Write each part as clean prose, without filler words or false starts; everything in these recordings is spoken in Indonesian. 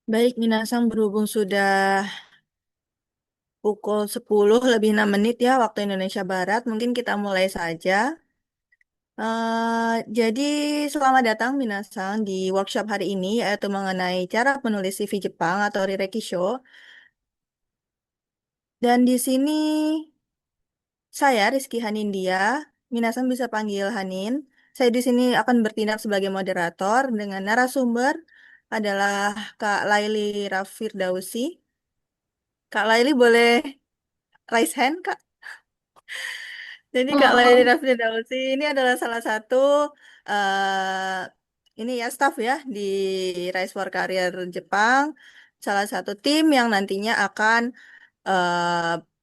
Baik, Minasang berhubung sudah pukul 10 lebih 6 menit ya waktu Indonesia Barat, mungkin kita mulai saja. Jadi selamat datang Minasang di workshop hari ini yaitu mengenai cara menulis CV Jepang atau Rirekisho. Dan di sini saya Rizky Hanindya, Minasang bisa panggil Hanin. Saya di sini akan bertindak sebagai moderator dengan narasumber adalah Kak Laili Rafirdausi. Kak Laili boleh raise hand, Kak? Jadi Kak Laili Halo. Raffi ini adalah salah satu ini ya staff ya di Rise for Career Jepang, salah satu tim yang nantinya akan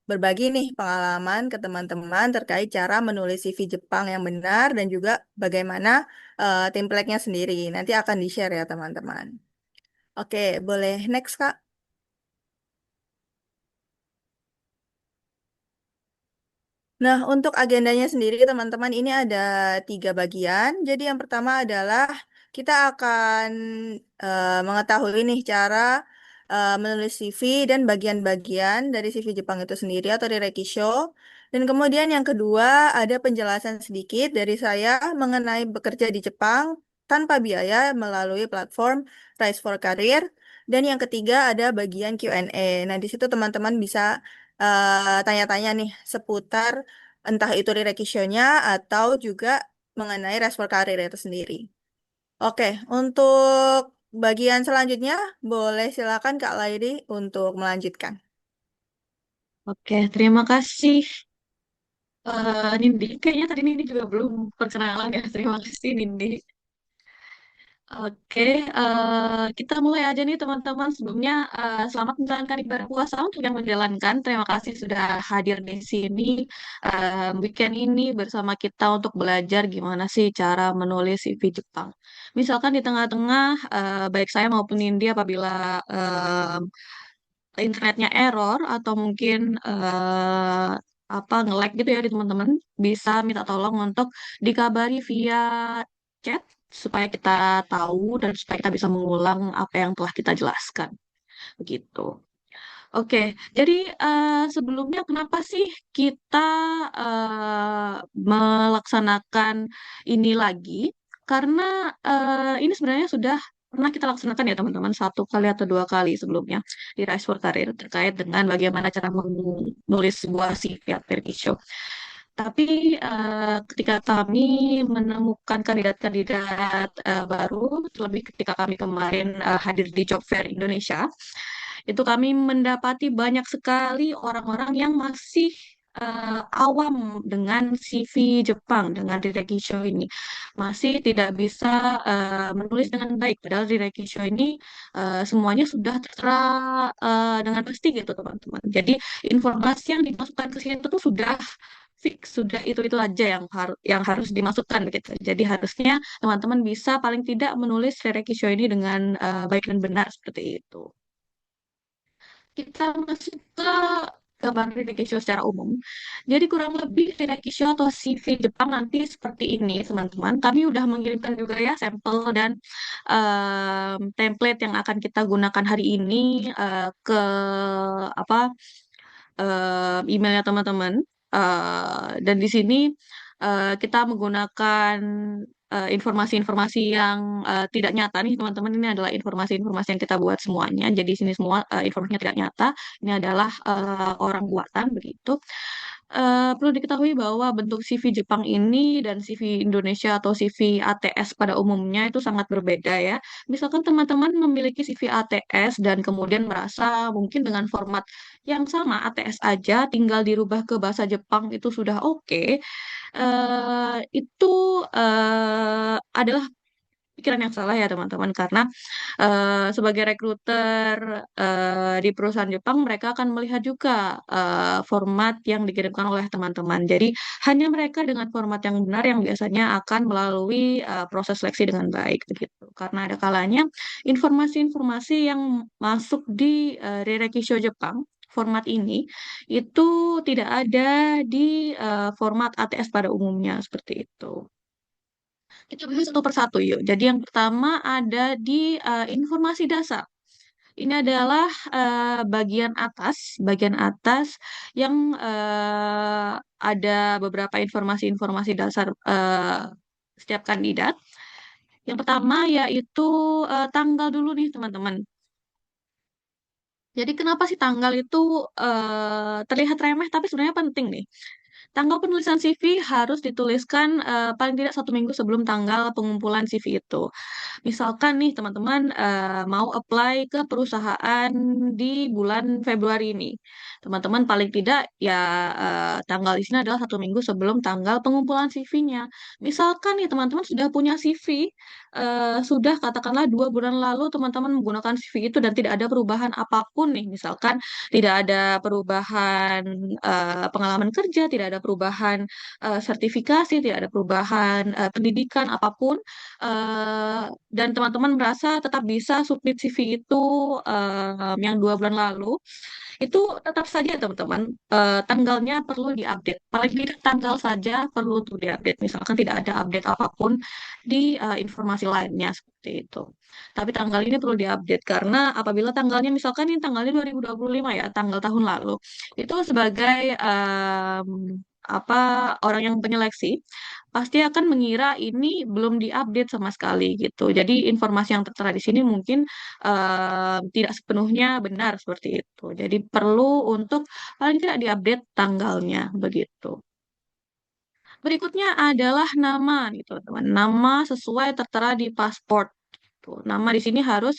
berbagi nih pengalaman ke teman-teman terkait cara menulis CV Jepang yang benar dan juga bagaimana template-nya sendiri. Nanti akan di-share ya teman-teman. Oke, boleh next Kak. Nah, untuk agendanya sendiri, teman-teman, ini ada 3 bagian. Jadi, yang pertama adalah kita akan mengetahui nih cara menulis CV dan bagian-bagian dari CV Jepang itu sendiri atau di Rekisho. Dan kemudian yang kedua, ada penjelasan sedikit dari saya mengenai bekerja di Jepang tanpa biaya melalui platform Rise for Career. Dan yang ketiga, ada bagian Q&A. Nah, di situ teman-teman bisa tanya-tanya nih seputar entah itu requisitionnya atau juga mengenai respon karir itu sendiri. Oke, untuk bagian selanjutnya boleh silakan Kak Lairi untuk melanjutkan. Oke, terima kasih Nindi. Kayaknya tadi Nindi juga belum perkenalan ya. Terima kasih Nindi. Oke, kita mulai aja nih teman-teman. Sebelumnya selamat menjalankan ibadah puasa untuk yang menjalankan. Terima kasih sudah hadir di sini weekend ini bersama kita untuk belajar gimana sih cara menulis CV Jepang. Misalkan di tengah-tengah baik saya maupun Nindi apabila internetnya error atau mungkin apa nge-lag gitu ya di teman-teman bisa minta tolong untuk dikabari via chat supaya kita tahu dan supaya kita bisa mengulang apa yang telah kita jelaskan begitu. Oke, jadi sebelumnya kenapa sih kita melaksanakan ini lagi? Karena ini sebenarnya sudah pernah kita laksanakan ya teman-teman 1 kali atau 2 kali sebelumnya di Rise for Career terkait dengan bagaimana cara menulis sebuah CV application show. Tapi ketika kami menemukan kandidat-kandidat baru, terlebih ketika kami kemarin hadir di Job Fair Indonesia, itu kami mendapati banyak sekali orang-orang yang masih awam dengan CV Jepang, dengan Direki Show ini. Masih tidak bisa menulis dengan baik. Padahal Direki Show ini semuanya sudah tertera dengan pasti gitu, teman-teman. Jadi informasi yang dimasukkan ke sini itu sudah fix, sudah itu aja yang harus dimasukkan gitu. Jadi harusnya teman-teman bisa paling tidak menulis Direki Show ini dengan baik dan benar seperti itu. Kita masuk ke gambar Redakisho secara umum. Jadi kurang lebih Redakisho atau CV Jepang nanti seperti ini, teman-teman. Kami udah mengirimkan juga ya sampel dan template yang akan kita gunakan hari ini ke apa emailnya teman-teman. Dan di sini kita menggunakan informasi-informasi yang tidak nyata nih teman-teman. Ini adalah informasi-informasi yang kita buat semuanya. Jadi di sini semua informasinya tidak nyata. Ini adalah orang buatan begitu. Perlu diketahui bahwa bentuk CV Jepang ini dan CV Indonesia atau CV ATS pada umumnya itu sangat berbeda ya. Misalkan teman-teman memiliki CV ATS dan kemudian merasa mungkin dengan format yang sama ATS aja, tinggal dirubah ke bahasa Jepang itu sudah oke. Itu adalah pikiran yang salah ya teman-teman karena sebagai rekruter di perusahaan Jepang mereka akan melihat juga format yang dikirimkan oleh teman-teman. Jadi hanya mereka dengan format yang benar yang biasanya akan melalui proses seleksi dengan baik begitu. Karena ada kalanya informasi-informasi yang masuk di Rerekisho Jepang format ini itu tidak ada di format ATS pada umumnya seperti itu. Kita bahas satu persatu yuk. Jadi yang pertama ada di informasi dasar. Ini adalah bagian atas yang ada beberapa informasi-informasi dasar setiap kandidat. Yang pertama yaitu tanggal dulu nih teman-teman. Jadi kenapa sih tanggal itu terlihat remeh tapi sebenarnya penting nih. Tanggal penulisan CV harus dituliskan paling tidak 1 minggu sebelum tanggal pengumpulan CV itu. Misalkan nih teman-teman mau apply ke perusahaan di bulan Februari ini. Teman-teman paling tidak ya tanggal di sini adalah 1 minggu sebelum tanggal pengumpulan CV-nya. Misalkan nih teman-teman sudah punya CV, sudah katakanlah 2 bulan lalu teman-teman menggunakan CV itu dan tidak ada perubahan apapun nih. Misalkan tidak ada perubahan pengalaman kerja, tidak ada perubahan sertifikasi, tidak ada perubahan pendidikan apapun, dan teman-teman merasa tetap bisa submit CV itu yang 2 bulan lalu, itu tetap saja teman-teman tanggalnya perlu diupdate. Paling tidak tanggal saja perlu untuk diupdate. Misalkan tidak ada update apapun di informasi lainnya seperti itu. Tapi tanggal ini perlu diupdate karena apabila tanggalnya misalkan ini tanggalnya 2025 ya, tanggal tahun lalu, itu sebagai apa orang yang penyeleksi pasti akan mengira ini belum diupdate sama sekali gitu. Jadi informasi yang tertera di sini mungkin tidak sepenuhnya benar seperti itu. Jadi perlu untuk paling tidak diupdate tanggalnya begitu. Berikutnya adalah nama nih teman-teman. Nama sesuai tertera di paspor. Tuh, nama di sini harus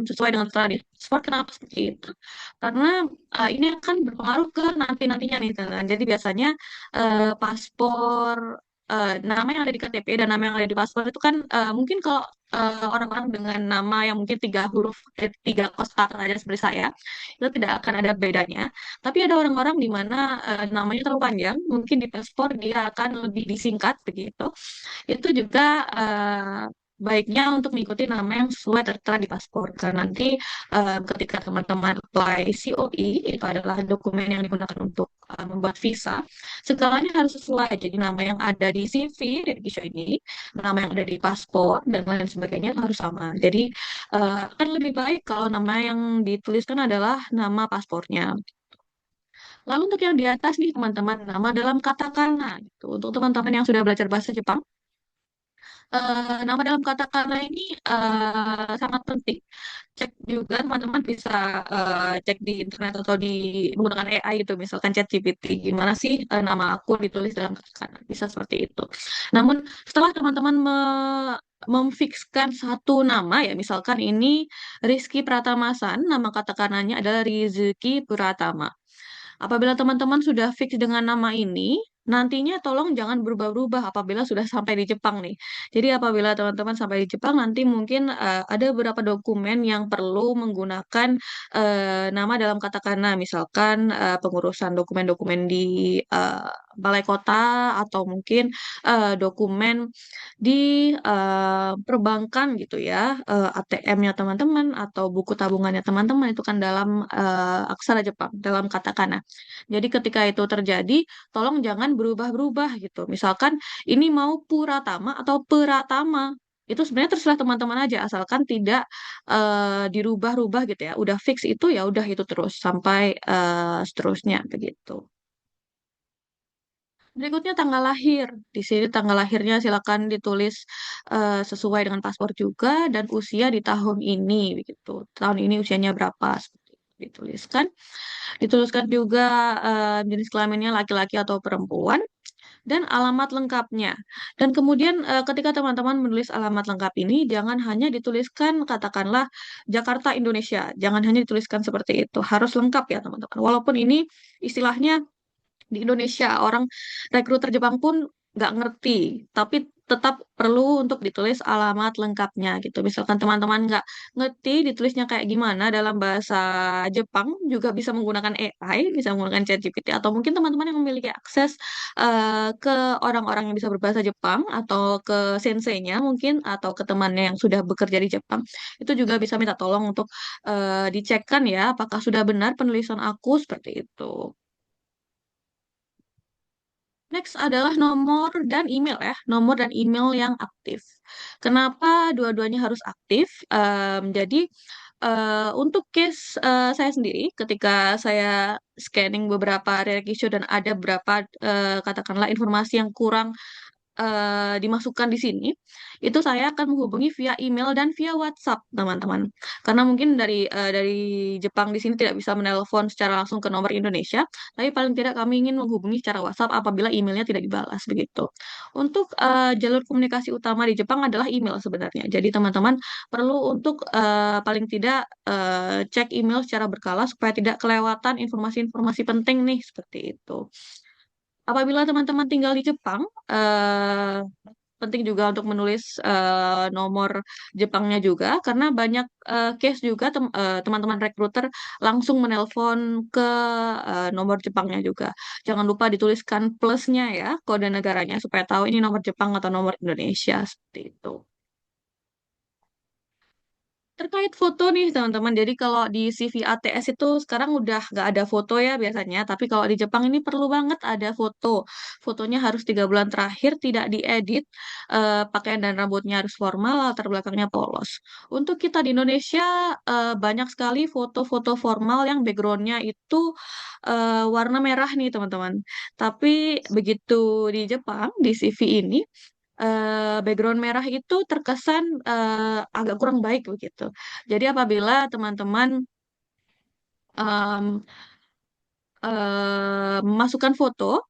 sesuai dengan tertera di paspor. Kenapa seperti itu? Karena ini akan berpengaruh ke nanti-nantinya nih teman-teman. Jadi biasanya paspor nama yang ada di KTP dan nama yang ada di paspor itu kan mungkin kalau orang-orang dengan nama yang mungkin 3 huruf, 3 kosakata aja seperti saya, itu tidak akan ada bedanya. Tapi ada orang-orang di mana namanya terlalu panjang, mungkin di paspor dia akan lebih disingkat begitu. Itu juga baiknya untuk mengikuti nama yang sesuai tertera di paspor. Karena nanti ketika teman-teman apply COE, itu adalah dokumen yang digunakan untuk membuat visa, segalanya harus sesuai. Jadi nama yang ada di CV, di Kisho ini, nama yang ada di paspor, dan lain sebagainya itu harus sama. Jadi akan lebih baik kalau nama yang dituliskan adalah nama paspornya. Lalu untuk yang di atas nih teman-teman, nama dalam katakana gitu. Untuk teman-teman yang sudah belajar bahasa Jepang, nama dalam katakana ini sangat penting. Cek juga teman-teman bisa cek di internet atau di menggunakan AI itu, misalkan ChatGPT. Gimana sih nama aku ditulis dalam katakana? Bisa seperti itu. Namun setelah teman-teman memfikskan satu nama ya, misalkan ini Rizky Pratamasan, nama katakanannya adalah Rizky Pratama. Apabila teman-teman sudah fix dengan nama ini, nantinya tolong jangan berubah-ubah apabila sudah sampai di Jepang nih. Jadi apabila teman-teman sampai di Jepang, nanti mungkin ada beberapa dokumen yang perlu menggunakan nama dalam katakana, misalkan pengurusan dokumen-dokumen di balai kota atau mungkin dokumen di perbankan gitu ya, ATM-nya teman-teman atau buku tabungannya teman-teman itu kan dalam aksara Jepang, dalam katakana. Jadi ketika itu terjadi, tolong jangan berubah-berubah gitu. Misalkan ini mau Puratama atau Peratama. Itu sebenarnya terserah teman-teman aja, asalkan tidak dirubah-rubah gitu ya. Udah fix itu ya udah itu terus sampai seterusnya begitu. Berikutnya tanggal lahir. Di sini tanggal lahirnya silakan ditulis sesuai dengan paspor juga dan usia di tahun ini begitu. Tahun ini usianya berapa seperti itu dituliskan. Dituliskan juga jenis kelaminnya laki-laki atau perempuan dan alamat lengkapnya. Dan kemudian ketika teman-teman menulis alamat lengkap ini, jangan hanya dituliskan katakanlah Jakarta, Indonesia. Jangan hanya dituliskan seperti itu. Harus lengkap ya teman-teman. Walaupun ini istilahnya di Indonesia orang rekruter Jepang pun nggak ngerti, tapi tetap perlu untuk ditulis alamat lengkapnya gitu. Misalkan teman-teman nggak ngerti ditulisnya kayak gimana dalam bahasa Jepang, juga bisa menggunakan AI, bisa menggunakan ChatGPT, atau mungkin teman-teman yang memiliki akses ke orang-orang yang bisa berbahasa Jepang, atau ke senseinya mungkin, atau ke temannya yang sudah bekerja di Jepang, itu juga bisa minta tolong untuk dicekkan ya, apakah sudah benar penulisan aku seperti itu. Next adalah nomor dan email ya, nomor dan email yang aktif. Kenapa dua-duanya harus aktif? Jadi untuk case saya sendiri, ketika saya scanning beberapa reality show dan ada beberapa katakanlah informasi yang kurang dimasukkan di sini, itu saya akan menghubungi via email dan via WhatsApp, teman-teman. Karena mungkin dari Jepang di sini tidak bisa menelpon secara langsung ke nomor Indonesia, tapi paling tidak kami ingin menghubungi secara WhatsApp apabila emailnya tidak dibalas begitu. Untuk jalur komunikasi utama di Jepang adalah email sebenarnya. Jadi teman-teman perlu untuk paling tidak cek email secara berkala supaya tidak kelewatan informasi-informasi penting nih seperti itu. Apabila teman-teman tinggal di Jepang, penting juga untuk menulis nomor Jepangnya juga, karena banyak case juga teman-teman rekruter langsung menelpon ke nomor Jepangnya juga. Jangan lupa dituliskan plusnya ya, kode negaranya, supaya tahu ini nomor Jepang atau nomor Indonesia, seperti itu. Terkait foto nih teman-teman, jadi kalau di CV ATS itu sekarang udah nggak ada foto ya biasanya, tapi kalau di Jepang ini perlu banget ada foto. Fotonya harus 3 bulan terakhir, tidak diedit, pakaian dan rambutnya harus formal, latar belakangnya polos. Untuk kita di Indonesia, banyak sekali foto-foto formal yang backgroundnya itu warna merah nih teman-teman. Tapi begitu di Jepang, di CV ini, background merah itu terkesan agak kurang baik begitu. Jadi apabila teman-teman em, memasukkan foto,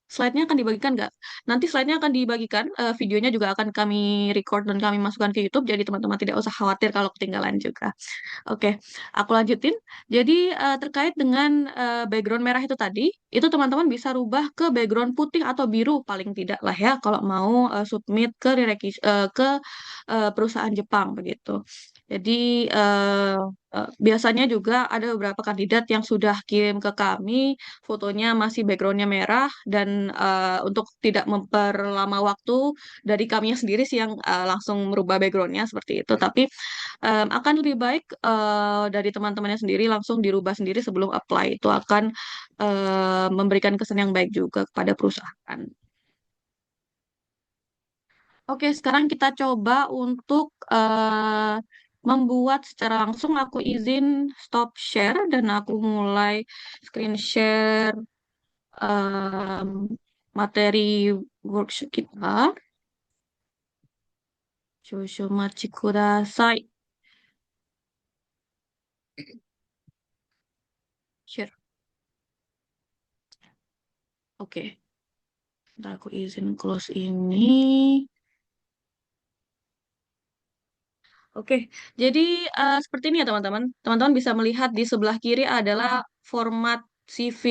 slide-nya akan dibagikan nggak? Nanti slide-nya akan dibagikan, videonya juga akan kami record dan kami masukkan ke YouTube, jadi teman-teman tidak usah khawatir kalau ketinggalan juga. Oke, aku lanjutin. Jadi terkait dengan background merah itu tadi, itu teman-teman bisa rubah ke background putih atau biru paling tidak lah ya, kalau mau submit ke perusahaan Jepang begitu. Jadi eh, biasanya juga ada beberapa kandidat yang sudah kirim ke kami, fotonya masih backgroundnya merah dan untuk tidak memperlama waktu dari kami sendiri sih yang langsung merubah backgroundnya seperti itu. Tapi akan lebih baik dari teman-temannya sendiri langsung dirubah sendiri sebelum apply. Itu akan memberikan kesan yang baik juga kepada perusahaan. Oke, sekarang kita coba untuk membuat secara langsung. Aku izin stop share dan aku mulai screen share em, materi workshop kita. Shosho machi kudasai. Share. Oke, ntar aku izin close ini. Oke, jadi seperti ini ya teman-teman. Teman-teman bisa melihat di sebelah kiri adalah format CV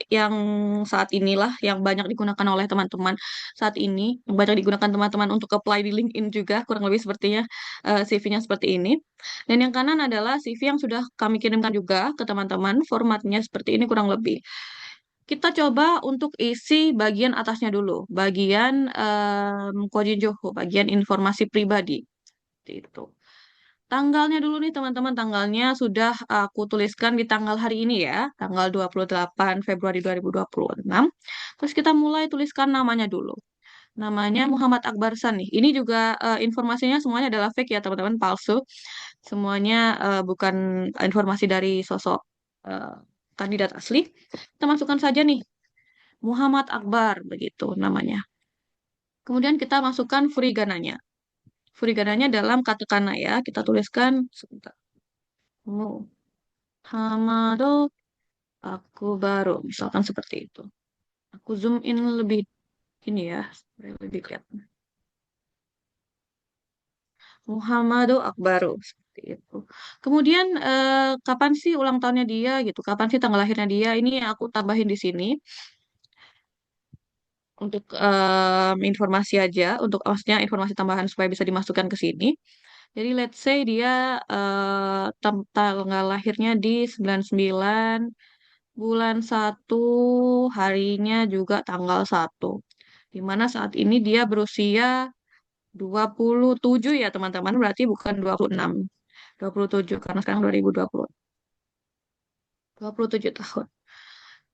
yang saat inilah yang banyak digunakan oleh teman-teman saat ini, yang banyak digunakan teman-teman untuk apply di LinkedIn juga, kurang lebih sepertinya CV-nya seperti ini. Dan yang kanan adalah CV yang sudah kami kirimkan juga ke teman-teman, formatnya seperti ini kurang lebih. Kita coba untuk isi bagian atasnya dulu, bagian Kojin Joho, bagian informasi pribadi. Seperti itu. Tanggalnya dulu nih teman-teman, tanggalnya sudah aku tuliskan di tanggal hari ini ya, tanggal 28 Februari 2026. Terus kita mulai tuliskan namanya dulu. Namanya Muhammad Akbarsan nih. Ini juga informasinya semuanya adalah fake ya teman-teman, palsu. Semuanya bukan informasi dari sosok eh, kandidat asli. Kita masukkan saja nih, Muhammad Akbar begitu namanya. Kemudian kita masukkan furigananya. Furigananya dalam katakana ya, kita tuliskan sebentar. Hamado, aku baru, misalkan seperti itu. Aku zoom in lebih ini ya, supaya lebih kelihatan. Muhammadu Akbaru, seperti itu. Kemudian kapan sih ulang tahunnya dia gitu? Kapan sih tanggal lahirnya dia? Ini aku tambahin di sini untuk informasi aja, untuk maksudnya informasi tambahan supaya bisa dimasukkan ke sini. Jadi let's say dia tanggal lahirnya di 99 bulan 1, harinya juga tanggal 1. Di mana saat ini dia berusia 27 ya teman-teman, berarti bukan 26. 27 karena sekarang 2020. 27 tahun.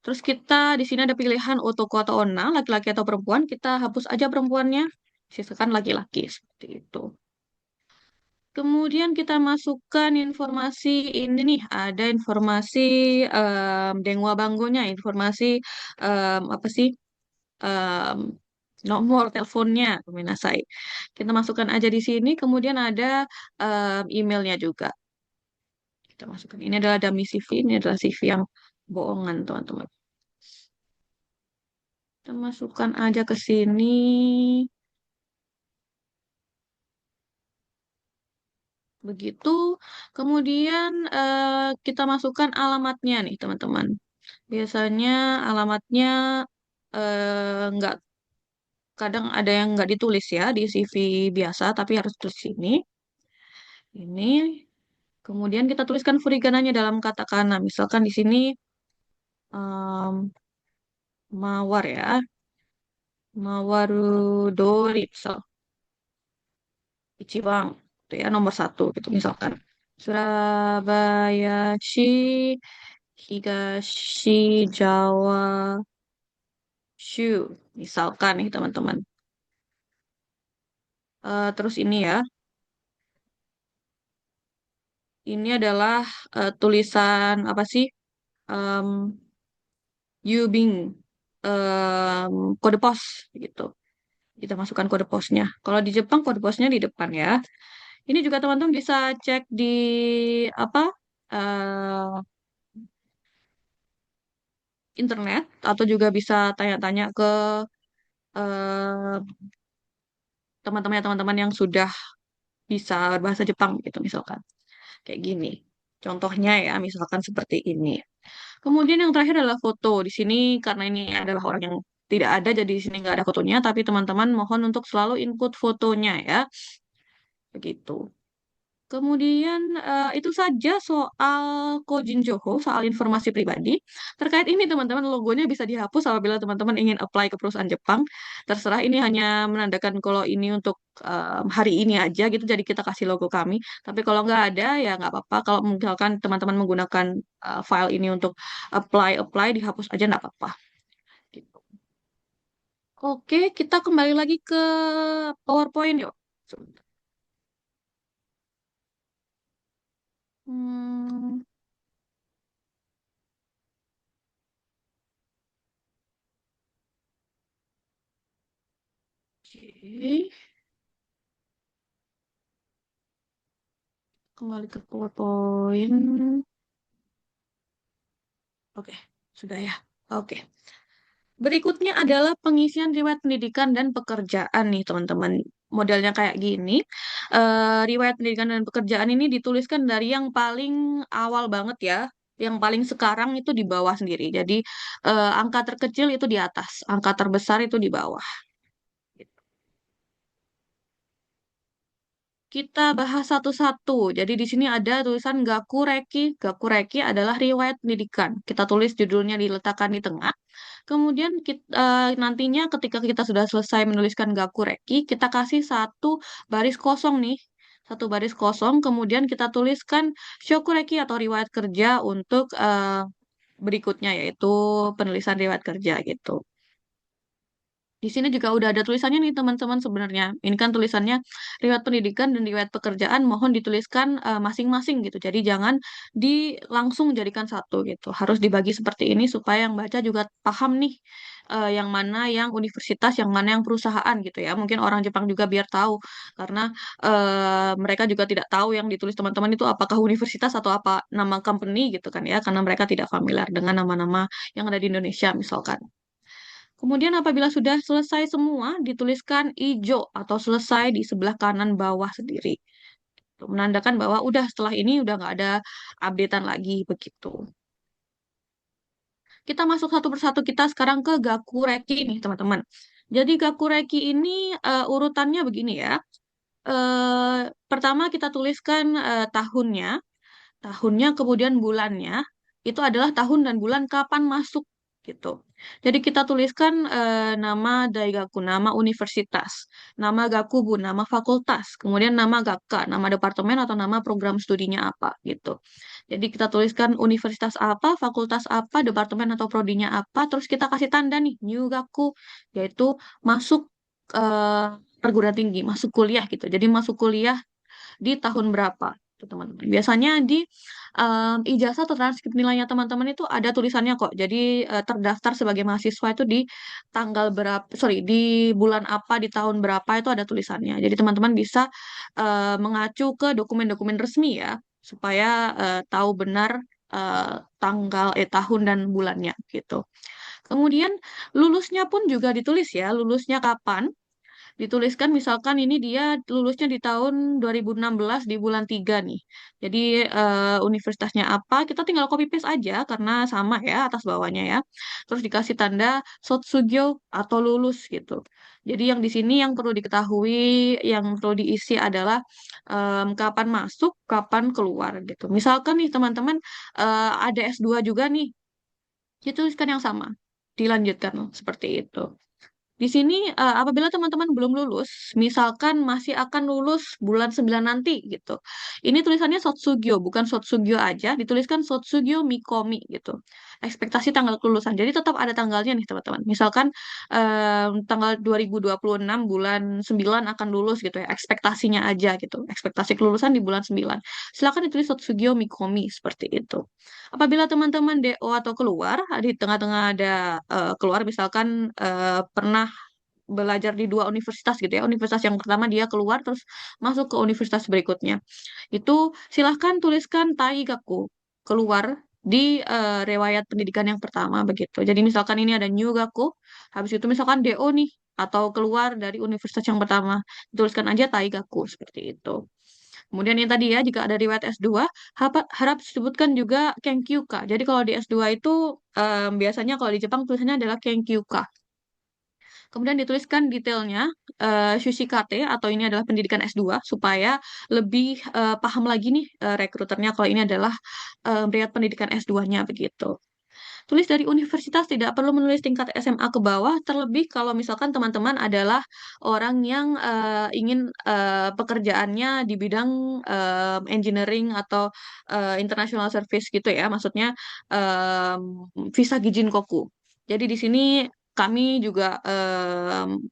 Terus kita di sini ada pilihan otoko atau onna, laki-laki atau perempuan. Kita hapus aja perempuannya, sisakan laki-laki seperti itu. Kemudian kita masukkan informasi ini nih, ada informasi Dengwa Banggonya, informasi apa sih em, nomor teleponnya, Minasai. Kita masukkan aja di sini, kemudian ada emailnya juga. Kita masukkan. Ini adalah dummy CV, ini adalah CV yang bohongan, teman-teman. Kita masukkan aja ke sini. Begitu. Kemudian kita masukkan alamatnya nih, teman-teman. Biasanya alamatnya nggak, kadang ada yang nggak ditulis ya di CV biasa, tapi harus tulis sini. Ini. Kemudian kita tuliskan furigananya dalam katakana. Misalkan di sini em, mawar ya, mawarudori, misal Ichiban, itu ya nomor satu gitu misalkan. Surabayashi Higashi Jawa Shu, misalkan nih teman-teman. Terus ini ya, ini adalah tulisan apa sih? Em, Yubing, kode pos gitu. Kita masukkan kode posnya. Kalau di Jepang kode posnya di depan ya. Ini juga teman-teman bisa cek di apa? eh, Internet atau juga bisa tanya-tanya ke eh, teman-teman yang sudah bisa berbahasa Jepang gitu misalkan. Kayak gini. Contohnya ya, misalkan seperti ini. Kemudian yang terakhir adalah foto. Di sini karena ini adalah orang yang tidak ada, jadi di sini nggak ada fotonya, tapi teman-teman mohon untuk selalu input fotonya ya. Begitu. Kemudian itu saja soal Kojin Joho, soal informasi pribadi. Terkait ini teman-teman, logonya bisa dihapus apabila teman-teman ingin apply ke perusahaan Jepang. Terserah, ini hanya menandakan kalau ini untuk hari ini aja gitu, jadi kita kasih logo kami. Tapi kalau nggak ada ya nggak apa-apa. Kalau misalkan teman-teman menggunakan file ini untuk apply, dihapus aja nggak apa-apa. Gitu. Oke, kita kembali lagi ke PowerPoint yuk. Hmm, oke. Kembali ke PowerPoint. Oke, sudah ya. Oke. Berikutnya adalah pengisian riwayat pendidikan dan pekerjaan nih, teman-teman. Modelnya kayak gini. Riwayat pendidikan dan pekerjaan ini dituliskan dari yang paling awal banget ya. Yang paling sekarang itu di bawah sendiri. Jadi, angka terkecil itu di atas, angka terbesar itu di bawah. Kita bahas satu-satu. Jadi di sini ada tulisan Gakureki. Gakureki adalah riwayat pendidikan. Kita tulis judulnya diletakkan di tengah. Kemudian nantinya ketika kita sudah selesai menuliskan Gakureki, kita kasih satu baris kosong nih. Satu baris kosong. Kemudian kita tuliskan Shokureki atau riwayat kerja untuk berikutnya, yaitu penulisan riwayat kerja gitu. Di sini juga udah ada tulisannya nih teman-teman sebenarnya. Ini kan tulisannya riwayat pendidikan dan riwayat pekerjaan mohon dituliskan masing-masing gitu. Jadi jangan langsung jadikan satu gitu. Harus dibagi seperti ini supaya yang baca juga paham nih yang mana yang universitas, yang mana yang perusahaan gitu ya. Mungkin orang Jepang juga biar tahu karena mereka juga tidak tahu yang ditulis teman-teman itu apakah universitas atau apa nama company gitu kan ya. Karena mereka tidak familiar dengan nama-nama yang ada di Indonesia misalkan. Kemudian apabila sudah selesai semua, dituliskan ijo atau selesai di sebelah kanan bawah sendiri. Itu menandakan bahwa udah setelah ini udah nggak ada updatean lagi begitu. Kita masuk satu persatu, kita sekarang ke Gakureki nih teman-teman. Jadi Gakureki ini urutannya begini ya. Pertama kita tuliskan tahunnya, kemudian bulannya, itu adalah tahun dan bulan kapan masuk gitu. Jadi kita tuliskan nama daigaku, nama universitas, nama gakubu, nama fakultas, kemudian nama gakka, nama departemen atau nama program studinya apa gitu. Jadi kita tuliskan universitas apa, fakultas apa, departemen atau prodinya apa, terus kita kasih tanda nih, nyugaku, yaitu masuk perguruan tinggi, masuk kuliah gitu. Jadi masuk kuliah di tahun berapa, tuh, teman-teman. Biasanya di ijazah atau transkrip nilainya teman-teman itu ada tulisannya kok. Jadi terdaftar sebagai mahasiswa itu di tanggal berapa, sorry, di bulan apa, di tahun berapa itu ada tulisannya. Jadi teman-teman bisa mengacu ke dokumen-dokumen resmi ya, supaya tahu benar eh, tahun dan bulannya gitu. Kemudian lulusnya pun juga ditulis ya, lulusnya kapan. Dituliskan misalkan ini dia lulusnya di tahun 2016 di bulan 3 nih. Jadi universitasnya apa, kita tinggal copy paste aja karena sama ya atas bawahnya ya. Terus dikasih tanda Sotsugyo atau lulus gitu. Jadi yang di sini yang perlu diketahui, yang perlu diisi adalah kapan masuk, kapan keluar gitu. Misalkan nih teman-teman ada S2 juga nih, dituliskan yang sama. Dilanjutkan seperti itu. Di sini, apabila teman-teman belum lulus, misalkan masih akan lulus bulan 9 nanti gitu. Ini tulisannya Sotsugyo, bukan Sotsugyo aja, dituliskan Sotsugyo Mikomi gitu. Ekspektasi tanggal kelulusan. Jadi tetap ada tanggalnya nih teman-teman. Misalkan tanggal 2026 bulan 9 akan lulus gitu ya. Ekspektasinya aja gitu. Ekspektasi kelulusan di bulan 9. Silakan ditulis Sotsugyo Mikomi seperti itu. Apabila teman-teman DO atau keluar, di tengah-tengah ada keluar misalkan pernah belajar di dua universitas gitu ya. Universitas yang pertama dia keluar terus masuk ke universitas berikutnya. Itu silahkan tuliskan Taigaku keluar di riwayat pendidikan yang pertama begitu. Jadi misalkan ini ada New Gaku, habis itu misalkan DO nih atau keluar dari universitas yang pertama, tuliskan aja Taigaku seperti itu. Kemudian yang tadi ya, jika ada riwayat S2, harap disebutkan juga Kenkyuka. Jadi kalau di S2 itu biasanya kalau di Jepang tulisannya adalah Kenkyuka. Kemudian dituliskan detailnya Shushikate atau ini adalah pendidikan S2 supaya lebih paham lagi nih rekruternya kalau ini adalah riwayat pendidikan S2-nya begitu. Tulis dari universitas tidak perlu menulis tingkat SMA ke bawah, terlebih kalau misalkan teman-teman adalah orang yang ingin pekerjaannya di bidang engineering atau international service gitu ya, maksudnya visa Gijin Koku. Jadi di sini kami juga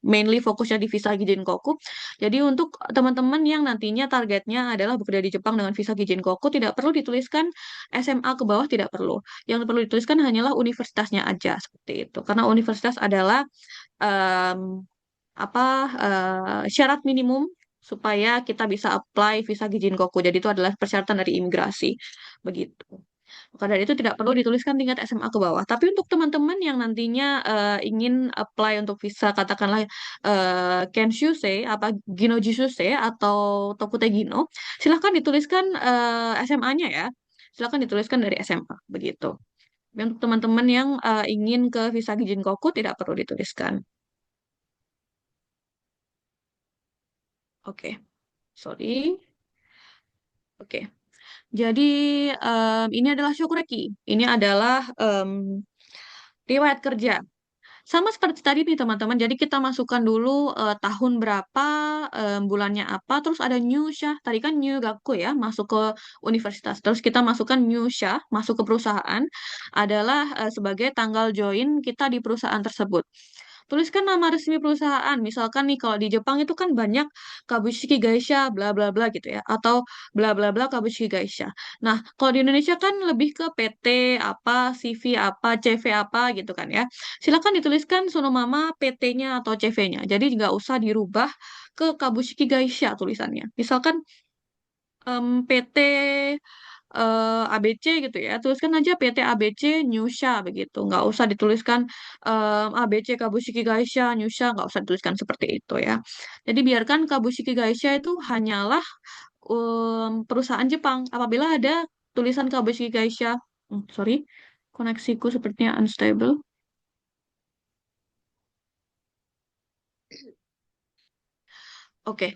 mainly fokusnya di visa Gijin Koku. Jadi untuk teman-teman yang nantinya targetnya adalah bekerja di Jepang dengan visa Gijin Koku, tidak perlu dituliskan SMA ke bawah, tidak perlu. Yang perlu dituliskan hanyalah universitasnya aja seperti itu. Karena universitas adalah em, apa syarat minimum supaya kita bisa apply visa Gijin Koku. Jadi itu adalah persyaratan dari imigrasi. Begitu. Maka dari itu tidak perlu dituliskan tingkat SMA ke bawah. Tapi untuk teman-teman yang nantinya ingin apply untuk visa katakanlah Kenshusei apa Ginojishusei atau Tokute Gino, silahkan dituliskan SMA-nya ya. Silahkan dituliskan dari SMA begitu. Dan untuk teman-teman yang ingin ke visa Gijinkoku tidak perlu dituliskan. Oke, sorry. Oke, jadi ini adalah Shokureki. Ini adalah riwayat kerja. Sama seperti tadi nih teman-teman, jadi kita masukkan dulu tahun berapa, bulannya apa, terus ada new syah, tadi kan new gaku ya, masuk ke universitas. Terus kita masukkan new syah, masuk ke perusahaan, adalah sebagai tanggal join kita di perusahaan tersebut. Tuliskan nama resmi perusahaan. Misalkan nih kalau di Jepang itu kan banyak Kabushiki Gaisha bla bla bla gitu ya atau bla bla bla Kabushiki Gaisha. Nah, kalau di Indonesia kan lebih ke PT apa, CV apa, CV apa gitu kan ya. Silakan dituliskan Sonomama PT-nya atau CV-nya. Jadi nggak usah dirubah ke Kabushiki Gaisha tulisannya. Misalkan PT ABC gitu ya, tuliskan aja PT ABC Nyusha begitu, nggak usah dituliskan ABC Kabushiki Gaisha Nyusha, nggak usah dituliskan seperti itu ya. Jadi biarkan Kabushiki Gaisha itu hanyalah perusahaan Jepang. Apabila ada tulisan Kabushiki Gaisha, sorry, koneksiku sepertinya unstable. Oke,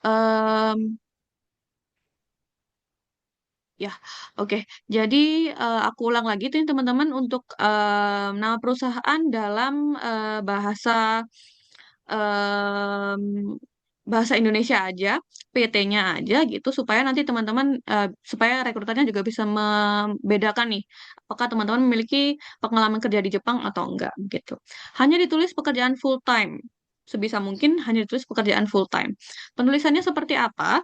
Em, ya, oke. Jadi aku ulang lagi tuh teman-teman untuk nama perusahaan dalam bahasa em, bahasa Indonesia aja, PT-nya aja gitu supaya nanti teman-teman supaya rekruternya juga bisa membedakan nih apakah teman-teman memiliki pengalaman kerja di Jepang atau enggak gitu. Hanya ditulis pekerjaan full time. Sebisa mungkin hanya ditulis pekerjaan full time. Penulisannya seperti apa?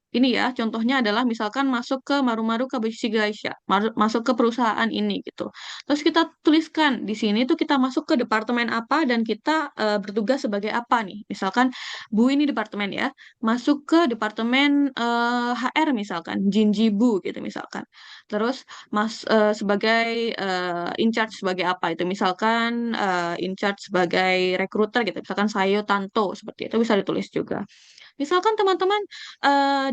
Ini ya, contohnya adalah misalkan masuk ke Maru-Maru Kabushigaisha, masuk ke perusahaan ini gitu. Terus kita tuliskan di sini tuh kita masuk ke departemen apa dan kita bertugas sebagai apa nih. Misalkan Bu ini departemen ya, masuk ke departemen HR misalkan, Jinjibu gitu misalkan. Terus sebagai in charge sebagai apa itu, misalkan in charge sebagai recruiter gitu, misalkan Sayo Tanto seperti itu bisa ditulis juga. Misalkan teman-teman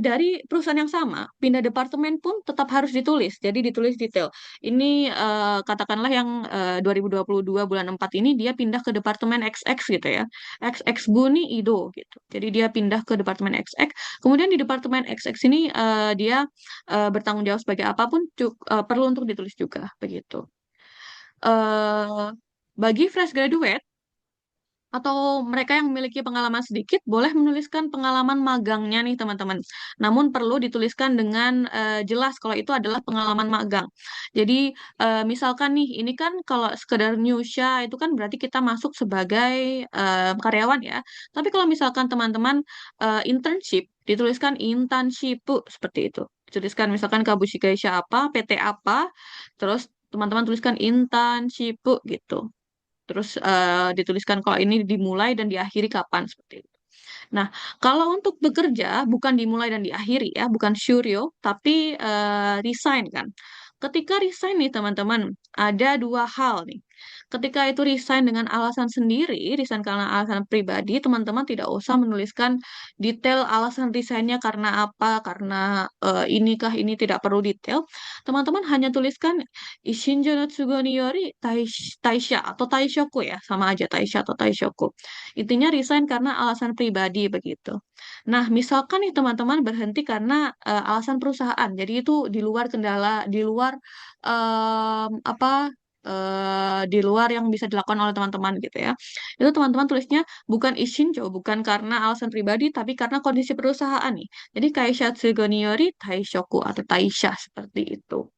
dari perusahaan yang sama, pindah departemen pun tetap harus ditulis. Jadi ditulis detail. Ini katakanlah yang 2022 bulan 4 ini dia pindah ke departemen XX gitu ya. XX Buni Ido gitu. Jadi dia pindah ke departemen XX. Kemudian di departemen XX ini dia bertanggung jawab sebagai apapun perlu untuk ditulis juga begitu. Eh, Bagi fresh graduate atau mereka yang memiliki pengalaman sedikit boleh menuliskan pengalaman magangnya nih teman-teman. Namun perlu dituliskan dengan jelas kalau itu adalah pengalaman magang. Jadi misalkan nih ini kan kalau sekedar nyusha itu kan berarti kita masuk sebagai karyawan ya. Tapi kalau misalkan teman-teman internship dituliskan internship seperti itu. Dituliskan misalkan Kabushikaisha apa, PT apa, terus teman-teman tuliskan internship gitu. Terus dituliskan kalau ini dimulai dan diakhiri kapan seperti itu. Nah, kalau untuk bekerja bukan dimulai dan diakhiri ya, bukan syurio, tapi resign kan. Ketika resign nih teman-teman, ada dua hal nih. Ketika itu resign dengan alasan sendiri, resign karena alasan pribadi, teman-teman tidak usah menuliskan detail alasan resignnya karena apa, karena inikah ini tidak perlu detail. Teman-teman hanya tuliskan Ishinjo no tsugo ni yori taisha atau taishoku ya, sama aja taisha atau taishoku. Intinya resign karena alasan pribadi begitu. Nah, misalkan nih teman-teman berhenti karena alasan perusahaan. Jadi itu di luar kendala, di luar apa di luar yang bisa dilakukan oleh teman-teman gitu ya. Itu teman-teman tulisnya bukan ishinjo, bukan karena alasan pribadi, tapi karena kondisi perusahaan nih. Jadi kaishatsu go ni yori taishoku atau taisha seperti itu.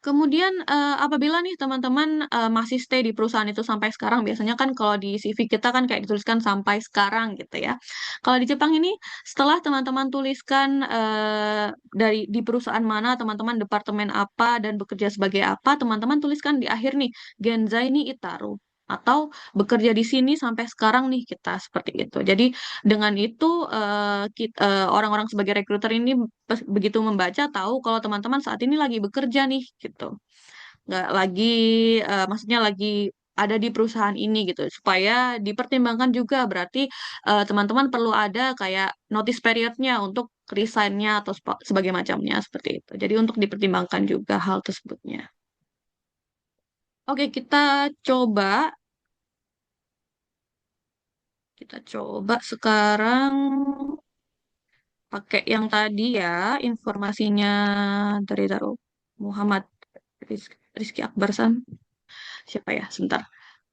Kemudian apabila nih teman-teman masih stay di perusahaan itu sampai sekarang, biasanya kan kalau di CV kita kan kayak dituliskan sampai sekarang gitu ya. Kalau di Jepang ini setelah teman-teman tuliskan dari di perusahaan mana, teman-teman departemen apa dan bekerja sebagai apa, teman-teman tuliskan di akhir nih Genzai ni Itaru atau bekerja di sini sampai sekarang nih kita seperti itu. Jadi dengan itu orang-orang sebagai rekruter ini begitu membaca tahu kalau teman-teman saat ini lagi bekerja nih gitu. Nggak lagi maksudnya lagi ada di perusahaan ini gitu supaya dipertimbangkan juga berarti teman-teman perlu ada kayak notice periodnya untuk resign-nya atau sebagai macamnya seperti itu. Jadi untuk dipertimbangkan juga hal tersebutnya. Oke, kita coba sekarang pakai yang tadi ya, informasinya dari Muhammad Rizky Akbarsan. Siapa ya? Sebentar.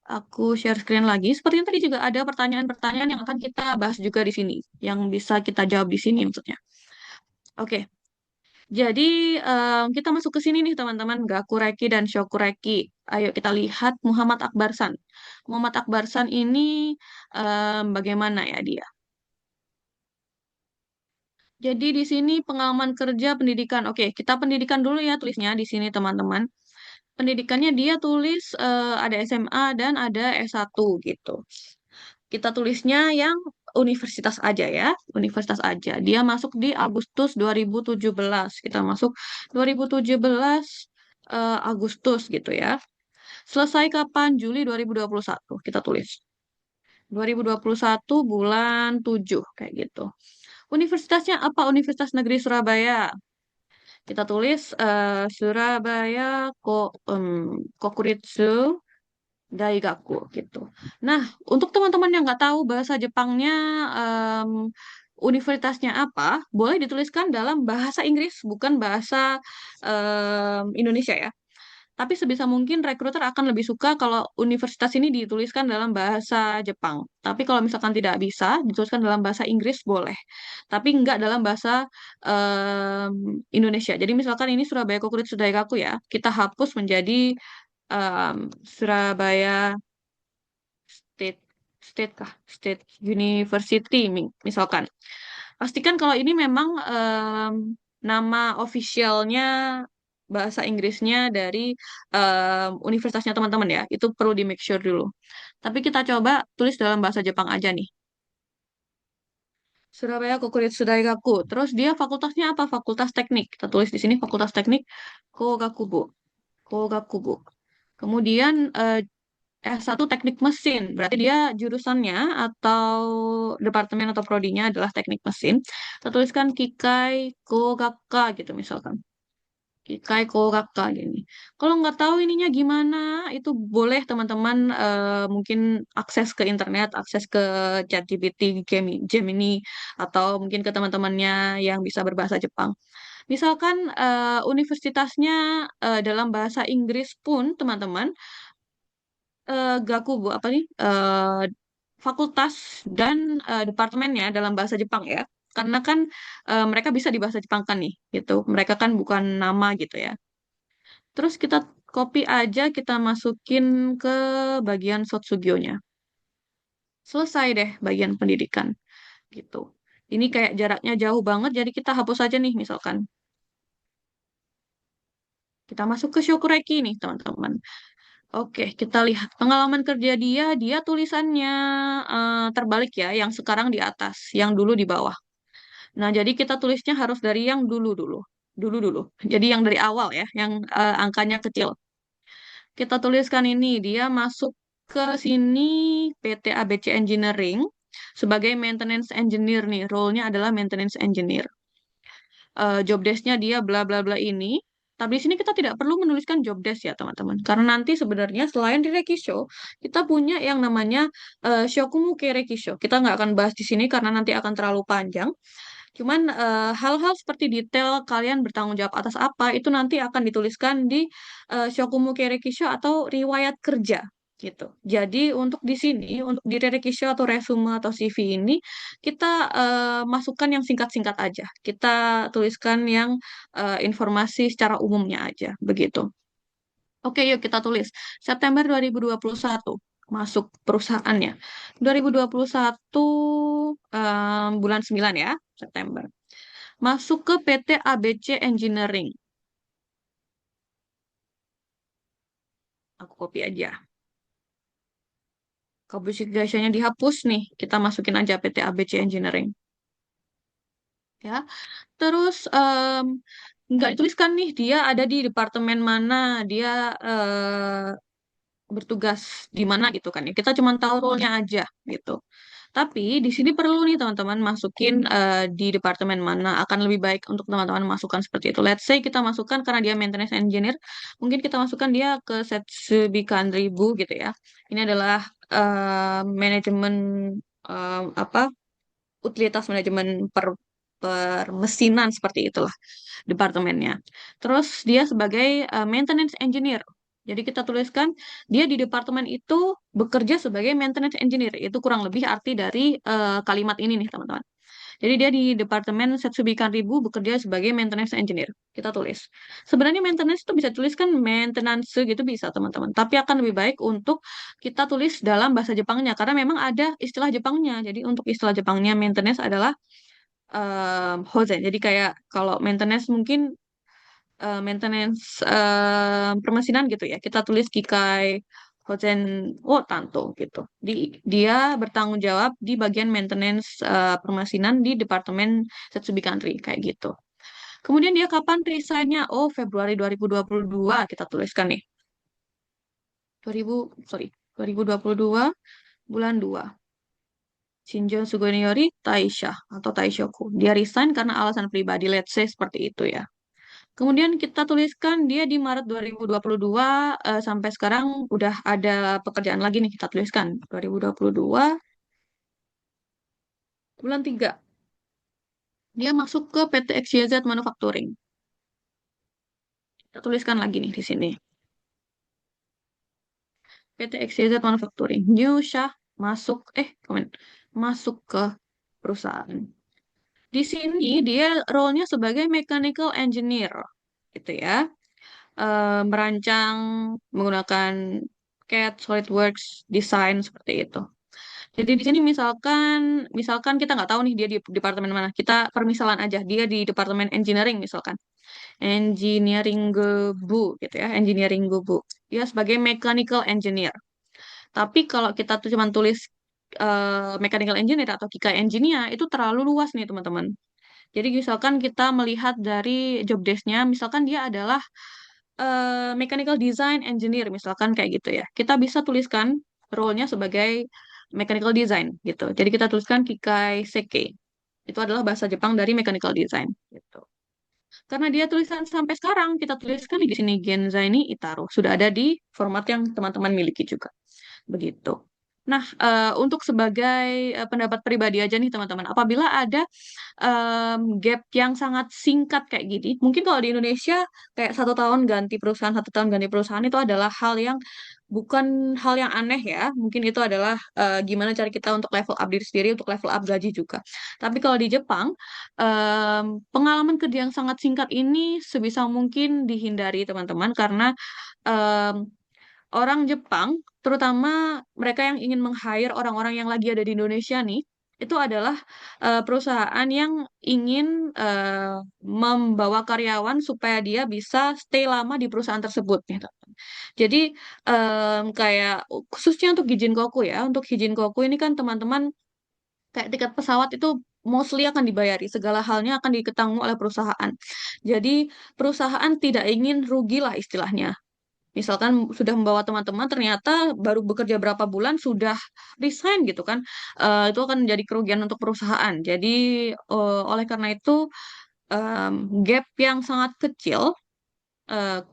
Aku share screen lagi. Sepertinya tadi juga ada pertanyaan-pertanyaan yang akan kita bahas juga di sini, yang bisa kita jawab di sini maksudnya. Oke, jadi kita masuk ke sini nih teman-teman, Gakureki dan Shokureki. Ayo kita lihat Muhammad Akbarsan. Muhammad Akbarsan ini bagaimana ya dia? Jadi di sini pengalaman kerja pendidikan. Oke, kita pendidikan dulu ya tulisnya di sini teman-teman. Pendidikannya dia tulis ada SMA dan ada S1 gitu. Kita tulisnya yang universitas aja ya, universitas aja. Dia masuk di Agustus 2017. Kita masuk 2017 Agustus gitu ya. Selesai kapan? Juli 2021 kita tulis. 2021 bulan 7 kayak gitu. Universitasnya apa? Universitas Negeri Surabaya. Kita tulis Surabaya Kokuritsu Daigaku gitu. Nah, untuk teman-teman yang nggak tahu bahasa Jepangnya em, universitasnya apa, boleh dituliskan dalam bahasa Inggris, bukan bahasa Indonesia ya. Tapi sebisa mungkin rekruter akan lebih suka kalau universitas ini dituliskan dalam bahasa Jepang. Tapi kalau misalkan tidak bisa, dituliskan dalam bahasa Inggris boleh. Tapi nggak dalam bahasa Indonesia. Jadi misalkan ini Surabaya Kokuritsu Daigaku ya, kita hapus menjadi Surabaya State State University misalkan. pastikan kalau ini memang nama officialnya bahasa Inggrisnya dari universitasnya teman-teman ya. Itu perlu di make sure dulu. Tapi kita coba tulis dalam bahasa Jepang aja nih. Surabaya Kokuritsu Daigaku. Terus dia fakultasnya apa? Fakultas teknik. Kita tulis di sini fakultas teknik Kogakubu. Kogakubu. Kemudian S1 teknik mesin. Berarti dia jurusannya atau departemen atau prodinya adalah teknik mesin. Kita tuliskan Kikai Kogakka gitu misalkan. Kikai Kogakka gini. Kalau nggak tahu ininya gimana, itu boleh teman-teman mungkin akses ke internet, akses ke ChatGPT, Gemini, atau mungkin ke teman-temannya yang bisa berbahasa Jepang. Misalkan universitasnya dalam bahasa Inggris pun teman-teman Gakubu apa nih fakultas dan departemennya dalam bahasa Jepang ya. Karena kan mereka bisa di bahasa Jepang kan nih gitu. Mereka kan bukan nama gitu ya. Terus kita copy aja, kita masukin ke bagian Sotsugyo-nya. Selesai deh bagian pendidikan gitu. Ini kayak jaraknya jauh banget, jadi kita hapus aja nih misalkan. Kita masuk ke Shokureki nih teman-teman. Oke, kita lihat pengalaman kerja dia. Dia tulisannya terbalik ya, yang sekarang di atas, yang dulu di bawah. Nah, jadi kita tulisnya harus dari yang dulu-dulu. Dulu-dulu. Jadi yang dari awal ya, yang angkanya kecil. Kita tuliskan ini, dia masuk ke sini PT ABC Engineering sebagai maintenance engineer nih. Role-nya adalah maintenance engineer. Job desk-nya dia bla bla bla ini. Tapi di sini kita tidak perlu menuliskan job desk ya teman-teman. Karena nanti sebenarnya selain di Rekisho, kita punya yang namanya Shokumuke Rekisho. Kita nggak akan bahas di sini karena nanti akan terlalu panjang. Cuman hal-hal seperti detail kalian bertanggung jawab atas apa itu nanti akan dituliskan di Shokumu Kerekisho atau riwayat kerja gitu. Jadi untuk di sini untuk di Rerekisho atau resume atau CV ini kita masukkan yang singkat-singkat aja. Kita tuliskan yang informasi secara umumnya aja begitu. Oke, yuk kita tulis September 2021 masuk perusahaannya. 2021 bulan 9 ya, September. Masuk ke PT ABC Engineering. Aku copy aja. Publikasinya dihapus nih. Kita masukin aja PT ABC Engineering. Ya. Terus nggak dituliskan nih dia ada di departemen mana, dia bertugas di mana gitu kan ya. Kita cuma tahu role-nya aja gitu. Tapi di sini perlu nih teman-teman masukin di departemen mana akan lebih baik untuk teman-teman masukkan seperti itu. Let's say kita masukkan karena dia maintenance engineer, mungkin kita masukkan dia ke Setsubi Kanribu gitu ya. Ini adalah manajemen apa utilitas manajemen permesinan seperti itulah departemennya. Terus dia sebagai maintenance engineer. Jadi kita tuliskan dia di departemen itu bekerja sebagai maintenance engineer. Itu kurang lebih arti dari kalimat ini nih teman-teman. Jadi dia di departemen Setsubi Kanribu bekerja sebagai maintenance engineer. Kita tulis. Sebenarnya maintenance itu bisa tuliskan maintenance gitu bisa teman-teman. Tapi akan lebih baik untuk kita tulis dalam bahasa Jepangnya karena memang ada istilah Jepangnya. Jadi untuk istilah Jepangnya maintenance adalah hozen. Jadi kayak kalau maintenance mungkin maintenance permesinan gitu ya. Kita tulis Kikai Hozen wo Tanto gitu. Dia bertanggung jawab di bagian maintenance permesinan di Departemen Setsubi Country kayak gitu. Kemudian dia kapan resign-nya? Oh, Februari 2022 kita tuliskan nih. 2022 bulan 2. Shinjo Sugoi Yori Taisha atau Taishoku. Dia resign karena alasan pribadi, let's say seperti itu ya. Kemudian kita tuliskan dia di Maret 2022 sampai sekarang udah ada pekerjaan lagi nih kita tuliskan. 2022 bulan 3 dia masuk ke PT XYZ Manufacturing. Kita tuliskan lagi nih di sini. PT XYZ Manufacturing. New Shah masuk komen masuk ke perusahaan. Di sini dia role-nya sebagai mechanical engineer gitu ya. Merancang menggunakan CAD, SolidWorks, desain seperti itu. Jadi di sini misalkan kita nggak tahu nih dia di departemen mana. Kita permisalan aja dia di departemen engineering misalkan. Engineering Gebu gitu ya, engineering Gebu. Dia sebagai mechanical engineer. Tapi kalau kita tuh cuma tulis mechanical engineer atau KIKA engineer itu terlalu luas nih teman-teman. Jadi misalkan kita melihat dari job desk-nya, misalkan dia adalah mechanical design engineer, misalkan kayak gitu ya. Kita bisa tuliskan role-nya sebagai mechanical design gitu. Jadi kita tuliskan Kikai Seke. Itu adalah bahasa Jepang dari mechanical design gitu. Karena dia tulisan sampai sekarang, kita tuliskan di sini Genzaini Itaro. Sudah ada di format yang teman-teman miliki juga. Begitu. Nah, untuk sebagai pendapat pribadi aja nih teman-teman, apabila ada gap yang sangat singkat kayak gini, mungkin kalau di Indonesia kayak 1 tahun ganti perusahaan, 1 tahun ganti perusahaan itu adalah hal yang bukan hal yang aneh ya. Mungkin itu adalah gimana cara kita untuk level up diri sendiri, untuk level up gaji juga. Tapi kalau di Jepang, pengalaman kerja yang sangat singkat ini sebisa mungkin dihindari teman-teman karena orang Jepang, terutama mereka yang ingin meng-hire orang-orang yang lagi ada di Indonesia nih, itu adalah perusahaan yang ingin membawa karyawan supaya dia bisa stay lama di perusahaan tersebut. Gitu. Jadi kayak khususnya untuk Hijin Koku ya, untuk Hijin Koku ini kan teman-teman kayak tiket pesawat itu mostly akan dibayari, segala halnya akan diketanggung oleh perusahaan. Jadi perusahaan tidak ingin rugi lah istilahnya. Misalkan sudah membawa teman-teman, ternyata baru bekerja berapa bulan sudah resign gitu kan. Itu akan menjadi kerugian untuk perusahaan. Jadi oleh karena itu gap yang sangat kecil,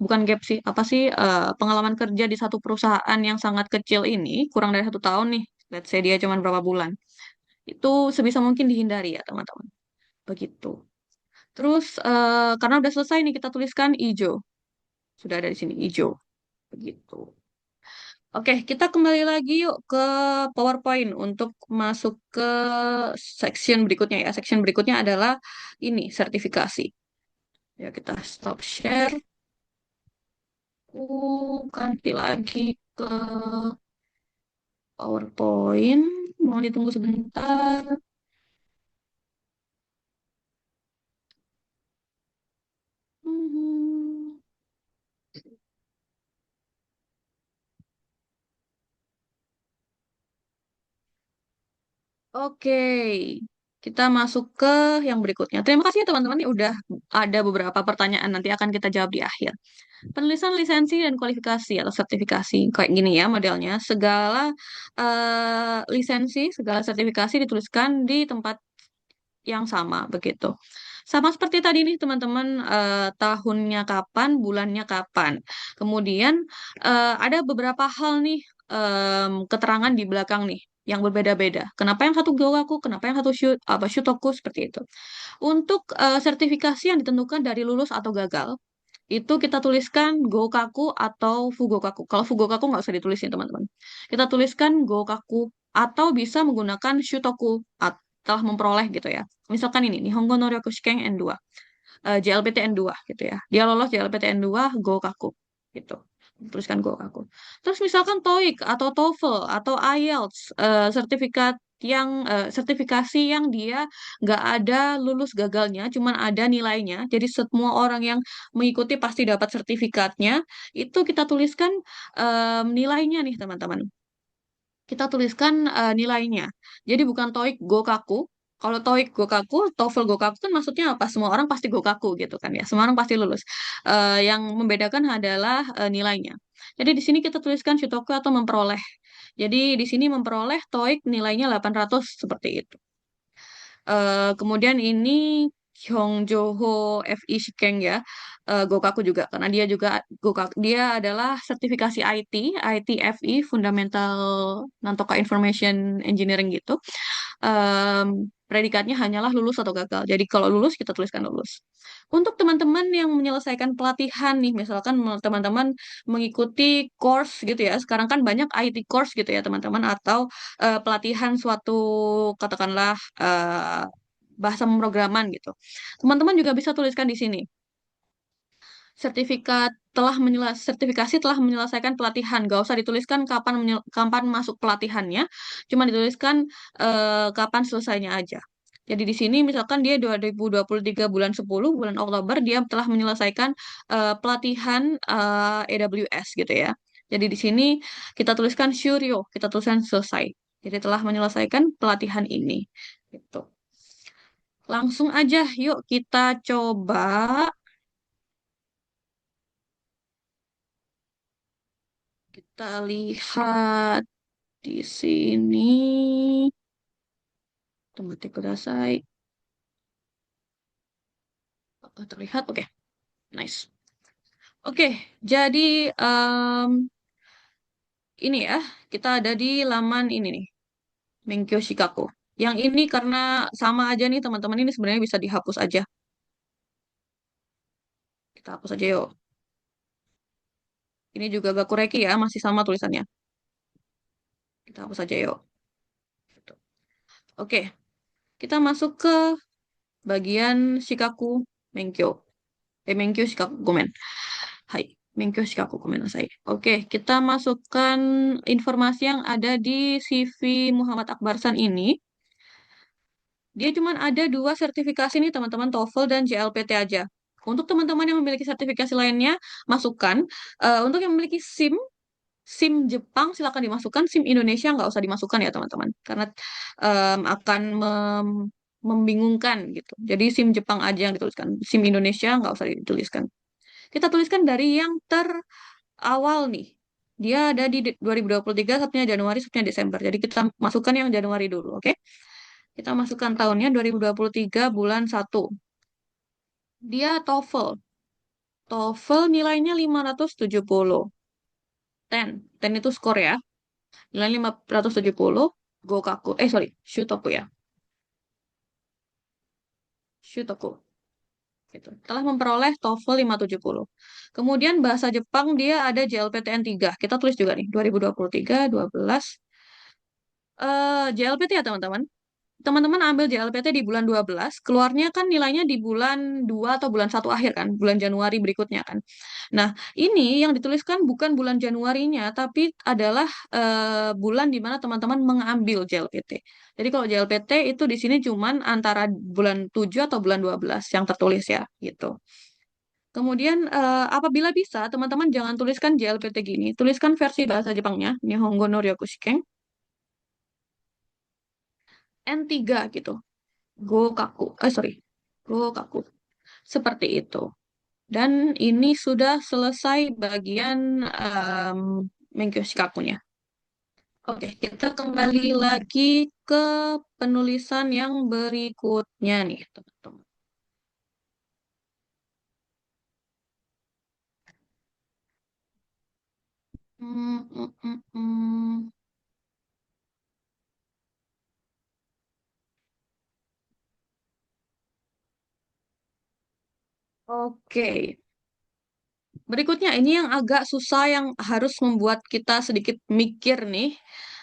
bukan gap sih, apa sih pengalaman kerja di satu perusahaan yang sangat kecil ini, kurang dari 1 tahun nih, let's say dia cuma berapa bulan, itu sebisa mungkin dihindari ya teman-teman. Begitu. Terus karena udah selesai nih kita tuliskan ijo, sudah ada di sini ijo. Begitu. Oke, kita kembali lagi yuk ke PowerPoint untuk masuk ke section berikutnya ya. Section berikutnya adalah ini, sertifikasi. Ya, kita stop share. Ganti lagi ke PowerPoint. Mohon ditunggu sebentar. Hmm. Oke, kita masuk ke yang berikutnya. Terima kasih ya teman-teman. Ini udah ada beberapa pertanyaan nanti akan kita jawab di akhir. Penulisan lisensi dan kualifikasi atau sertifikasi kayak gini ya modelnya. Segala lisensi, segala sertifikasi dituliskan di tempat yang sama begitu. Sama seperti tadi nih teman-teman, tahunnya kapan, bulannya kapan. Kemudian ada beberapa hal nih keterangan di belakang nih yang berbeda-beda. Kenapa yang satu Gogaku, kenapa yang satu Shutoku seperti itu. Untuk sertifikasi yang ditentukan dari lulus atau gagal, itu kita tuliskan Gokaku atau Fugokaku. Kalau Fugokaku nggak usah ditulis ya teman-teman. Kita tuliskan Gokaku atau bisa menggunakan Shutoku telah memperoleh gitu ya. Misalkan ini, Nihongo no Ryoku Shiken N2, JLPT N2 gitu ya. Dia lolos JLPT N2 Gokaku gitu. Tuliskan Gokaku. Terus misalkan TOEIC atau TOEFL atau IELTS, sertifikasi yang dia nggak ada lulus gagalnya, cuman ada nilainya. Jadi semua orang yang mengikuti pasti dapat sertifikatnya. Itu kita tuliskan nilainya nih teman-teman. Kita tuliskan nilainya. Jadi bukan TOEIC Gokaku. Kalau TOEIC Gokaku, TOEFL Gokaku kan maksudnya apa? Semua orang pasti Gokaku gitu kan ya. Semua orang pasti lulus. Yang membedakan adalah nilainya. Jadi di sini kita tuliskan Shutoku atau memperoleh. Jadi di sini memperoleh TOEIC nilainya 800 seperti itu. Kemudian ini Kyongjoho FI Shikeng ya, Gokaku juga karena dia juga Gokaku dia adalah sertifikasi IT, IT FI Fundamental Nantoka Information Engineering gitu. Predikatnya hanyalah lulus atau gagal. Jadi kalau lulus kita tuliskan lulus. Untuk teman-teman yang menyelesaikan pelatihan nih, misalkan teman-teman mengikuti course gitu ya. Sekarang kan banyak IT course gitu ya teman-teman atau pelatihan suatu katakanlah bahasa pemrograman gitu. Teman-teman juga bisa tuliskan di sini sertifikasi telah menyelesaikan pelatihan. Gak usah dituliskan kapan masuk pelatihannya, cuma dituliskan kapan selesainya aja. Jadi di sini misalkan dia 2023 bulan 10, bulan Oktober dia telah menyelesaikan pelatihan AWS gitu ya. Jadi di sini kita tuliskan Shuryo, kita tuliskan selesai. Jadi telah menyelesaikan pelatihan ini. Gitu. Langsung aja yuk kita coba. Kita lihat di sini. Tunggu kudasai. Apakah terlihat? Oke, nice. Oke, jadi ini ya, kita ada di laman ini nih, Menkyo Shikaku. Yang ini karena sama aja nih teman-teman, ini sebenarnya bisa dihapus aja. Kita hapus aja yuk. Ini juga Gakureki ya, masih sama tulisannya. Kita hapus aja yuk. Gitu. Oke, kita masuk ke bagian Shikaku Menkyo. Menkyo Shikaku Gomen. Hai, Menkyo Shikaku Gomenasai. Oke, kita masukkan informasi yang ada di CV Muhammad Akbarsan ini. Dia cuma ada dua sertifikasi nih teman-teman, TOEFL dan JLPT aja. Untuk teman-teman yang memiliki sertifikasi lainnya, masukkan. Untuk yang memiliki SIM Jepang silakan dimasukkan, SIM Indonesia nggak usah dimasukkan ya teman-teman, karena akan membingungkan gitu. Jadi SIM Jepang aja yang dituliskan, SIM Indonesia nggak usah dituliskan. Kita tuliskan dari yang terawal nih. Dia ada di 2023, satunya Januari, satunya Desember. Jadi kita masukkan yang Januari dulu, oke? Kita masukkan tahunnya 2023 bulan 1. Dia TOEFL. TOEFL nilainya 570. 10. 10 itu skor ya. Nilai 570. Gokaku. Sorry. Shutoku ya. Shutoku. Gitu. Telah memperoleh TOEFL 570. Kemudian bahasa Jepang dia ada JLPTN 3. Kita tulis juga nih. 2023, 12. JLPT ya teman-teman. Teman-teman ambil JLPT di bulan 12, keluarnya kan nilainya di bulan 2 atau bulan 1 akhir kan, bulan Januari berikutnya kan. Nah, ini yang dituliskan bukan bulan Januarinya, tapi adalah bulan di mana teman-teman mengambil JLPT. Jadi kalau JLPT itu di sini cuman antara bulan 7 atau bulan 12 yang tertulis ya, gitu. Kemudian apabila bisa, teman-teman jangan tuliskan JLPT gini, tuliskan versi bahasa Jepangnya, Nihongo no Ryokushiken, N3 gitu. Gokaku. Sorry. Gokaku. Seperti itu. Dan ini sudah selesai bagian Menkyo Shikakunya. Oke, kita kembali lagi ke penulisan yang berikutnya nih, teman-teman. Hmm, hmm, hmm, hmm. Oke. Berikutnya ini yang agak susah yang harus membuat kita sedikit mikir nih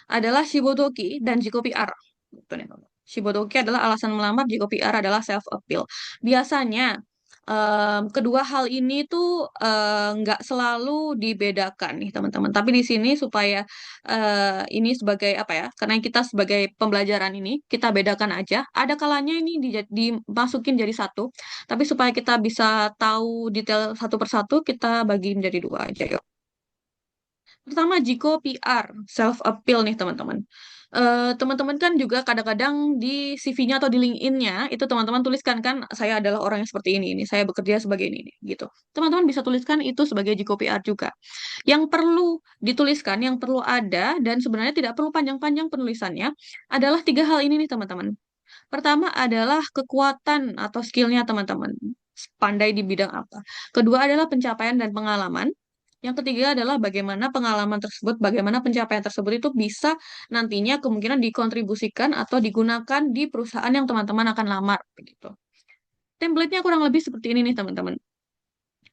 adalah Shibodoki dan Jiko PR. Gitu nih, Bapak. Shibodoki adalah alasan melamar, Jiko PR adalah self appeal. Biasanya kedua hal ini tuh nggak selalu dibedakan nih teman-teman. Tapi di sini supaya ini sebagai apa ya? Karena kita sebagai pembelajaran ini kita bedakan aja. Ada kalanya ini dimasukin jadi satu. Tapi supaya kita bisa tahu detail satu persatu, kita bagiin jadi dua aja yuk. Pertama, Jiko PR, self appeal nih teman-teman. Teman-teman kan juga kadang-kadang di CV-nya atau di LinkedIn-nya itu teman-teman tuliskan kan saya adalah orang yang seperti ini, saya bekerja sebagai ini, gitu. Teman-teman bisa tuliskan itu sebagai Jiko PR juga. Yang perlu dituliskan, yang perlu ada dan sebenarnya tidak perlu panjang-panjang penulisannya adalah tiga hal ini nih teman-teman. Pertama adalah kekuatan atau skillnya teman-teman. Pandai di bidang apa. Kedua adalah pencapaian dan pengalaman. Yang ketiga adalah bagaimana pengalaman tersebut, bagaimana pencapaian tersebut itu bisa nantinya kemungkinan dikontribusikan atau digunakan di perusahaan yang teman-teman akan lamar. Begitu. Template-nya kurang lebih seperti ini nih teman-teman.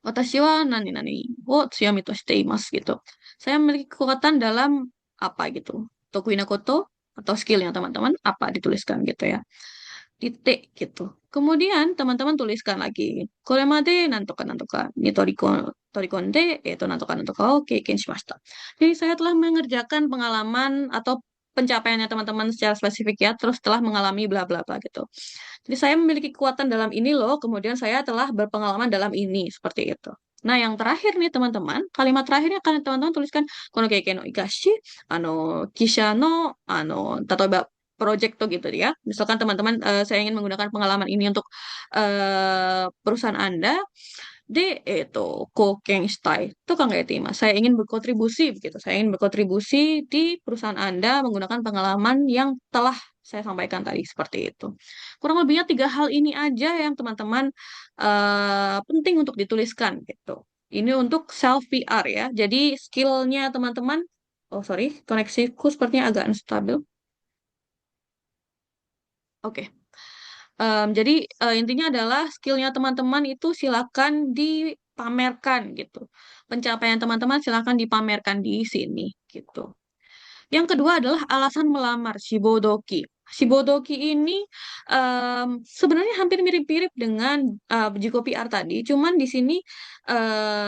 Watashi wa nani nani wo tsuyami to shite imasu gitu. Saya memiliki kekuatan dalam apa gitu. Tokuina koto atau skill yang teman-teman apa dituliskan gitu ya. Titik gitu. Kemudian teman-teman tuliskan lagi. Koremade nantoka nantoka ni torikonde nantoka nantoka o keiken shimashita. Jadi saya telah mengerjakan pengalaman atau pencapaiannya teman-teman secara spesifik ya, terus telah mengalami bla bla bla gitu. Jadi saya memiliki kekuatan dalam ini loh, kemudian saya telah berpengalaman dalam ini, seperti itu. Nah, yang terakhir nih teman-teman, kalimat terakhirnya akan teman-teman tuliskan kono keikei no igashi, kisha no, tatoeba project tuh gitu ya. Misalkan teman-teman saya ingin menggunakan pengalaman ini untuk perusahaan Anda, koken shitai itu kan kayak Mas. Saya ingin berkontribusi begitu. Saya ingin berkontribusi di perusahaan Anda menggunakan pengalaman yang telah saya sampaikan tadi seperti itu. Kurang lebihnya tiga hal ini aja yang teman-teman penting untuk dituliskan gitu. Ini untuk self PR ya. Jadi skillnya teman-teman, oh sorry, koneksiku sepertinya agak unstable. Oke. Jadi intinya adalah skillnya teman-teman itu silakan dipamerkan gitu. Pencapaian teman-teman silakan dipamerkan di sini gitu. Yang kedua adalah alasan melamar Shibodoki. Shibodoki ini sebenarnya hampir mirip-mirip dengan Jiko PR tadi, cuman di sini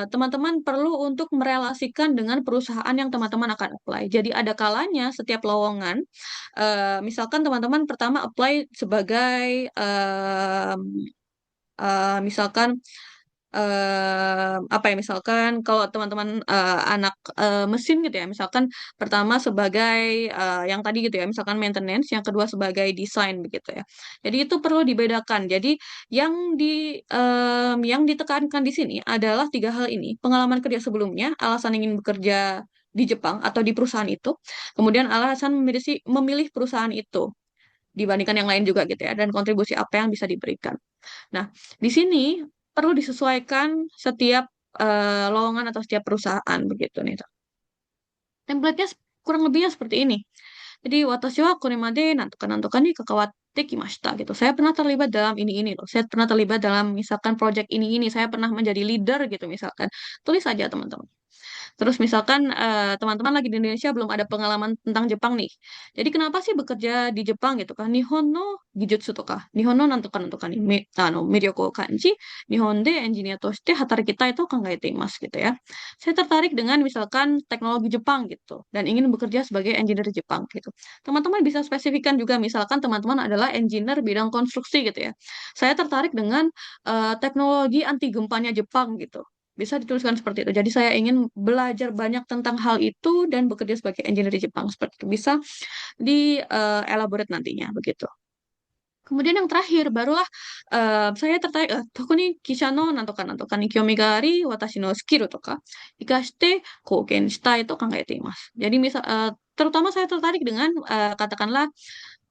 teman-teman perlu untuk merelasikan dengan perusahaan yang teman-teman akan apply. Jadi ada kalanya setiap lowongan, misalkan teman-teman pertama apply sebagai misalkan apa ya misalkan kalau teman-teman anak mesin gitu ya misalkan pertama sebagai yang tadi gitu ya misalkan maintenance yang kedua sebagai desain begitu ya jadi itu perlu dibedakan jadi yang ditekankan di sini adalah tiga hal ini pengalaman kerja sebelumnya alasan ingin bekerja di Jepang atau di perusahaan itu kemudian alasan memilih perusahaan itu dibandingkan yang lain juga gitu ya dan kontribusi apa yang bisa diberikan. Nah, di sini perlu disesuaikan setiap lowongan atau setiap perusahaan begitu nih. Template-nya kurang lebihnya seperti ini. Jadi watashi wa koremade nantoka ni kakawate kimashita gitu. Saya pernah terlibat dalam ini loh. Saya pernah terlibat dalam misalkan project ini. Saya pernah menjadi leader gitu misalkan. Tulis saja teman-teman. Terus misalkan teman-teman lagi di Indonesia belum ada pengalaman tentang Jepang nih. Jadi kenapa sih bekerja di Jepang gitu kan? Nihon no gijutsu to ka, Nihon no nantoka ni miryoku o kanji, Nihon de engineer to shite hatarikita itu kangaete imasu gitu ya. Saya tertarik dengan misalkan teknologi Jepang gitu dan ingin bekerja sebagai engineer Jepang gitu. Teman-teman bisa spesifikkan juga misalkan teman-teman adalah engineer bidang konstruksi gitu ya. Saya tertarik dengan teknologi anti gempanya Jepang gitu. Bisa dituliskan seperti itu. Jadi saya ingin belajar banyak tentang hal itu dan bekerja sebagai engineer di Jepang. Seperti itu bisa di elaborate nantinya begitu. Kemudian yang terakhir barulah saya tertarik toko ni kisha no nantoka ni kyomi ga ari watashi no skill toka ikashite kouken shitai to kangaete imasu. Jadi misal terutama saya tertarik dengan katakanlah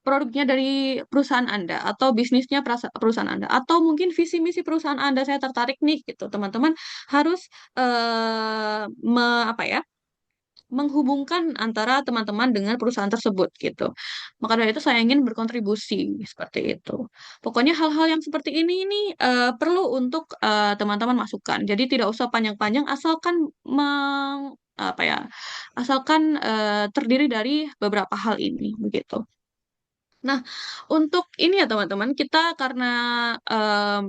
produknya dari perusahaan Anda atau bisnisnya perusahaan Anda atau mungkin visi misi perusahaan Anda saya tertarik nih gitu. Teman-teman harus apa ya? Menghubungkan antara teman-teman dengan perusahaan tersebut gitu. Maka dari itu saya ingin berkontribusi seperti itu. Pokoknya hal-hal yang seperti ini perlu untuk teman-teman masukkan. Jadi tidak usah panjang-panjang asalkan apa ya? Asalkan terdiri dari beberapa hal ini begitu. Nah, untuk ini ya teman-teman, kita karena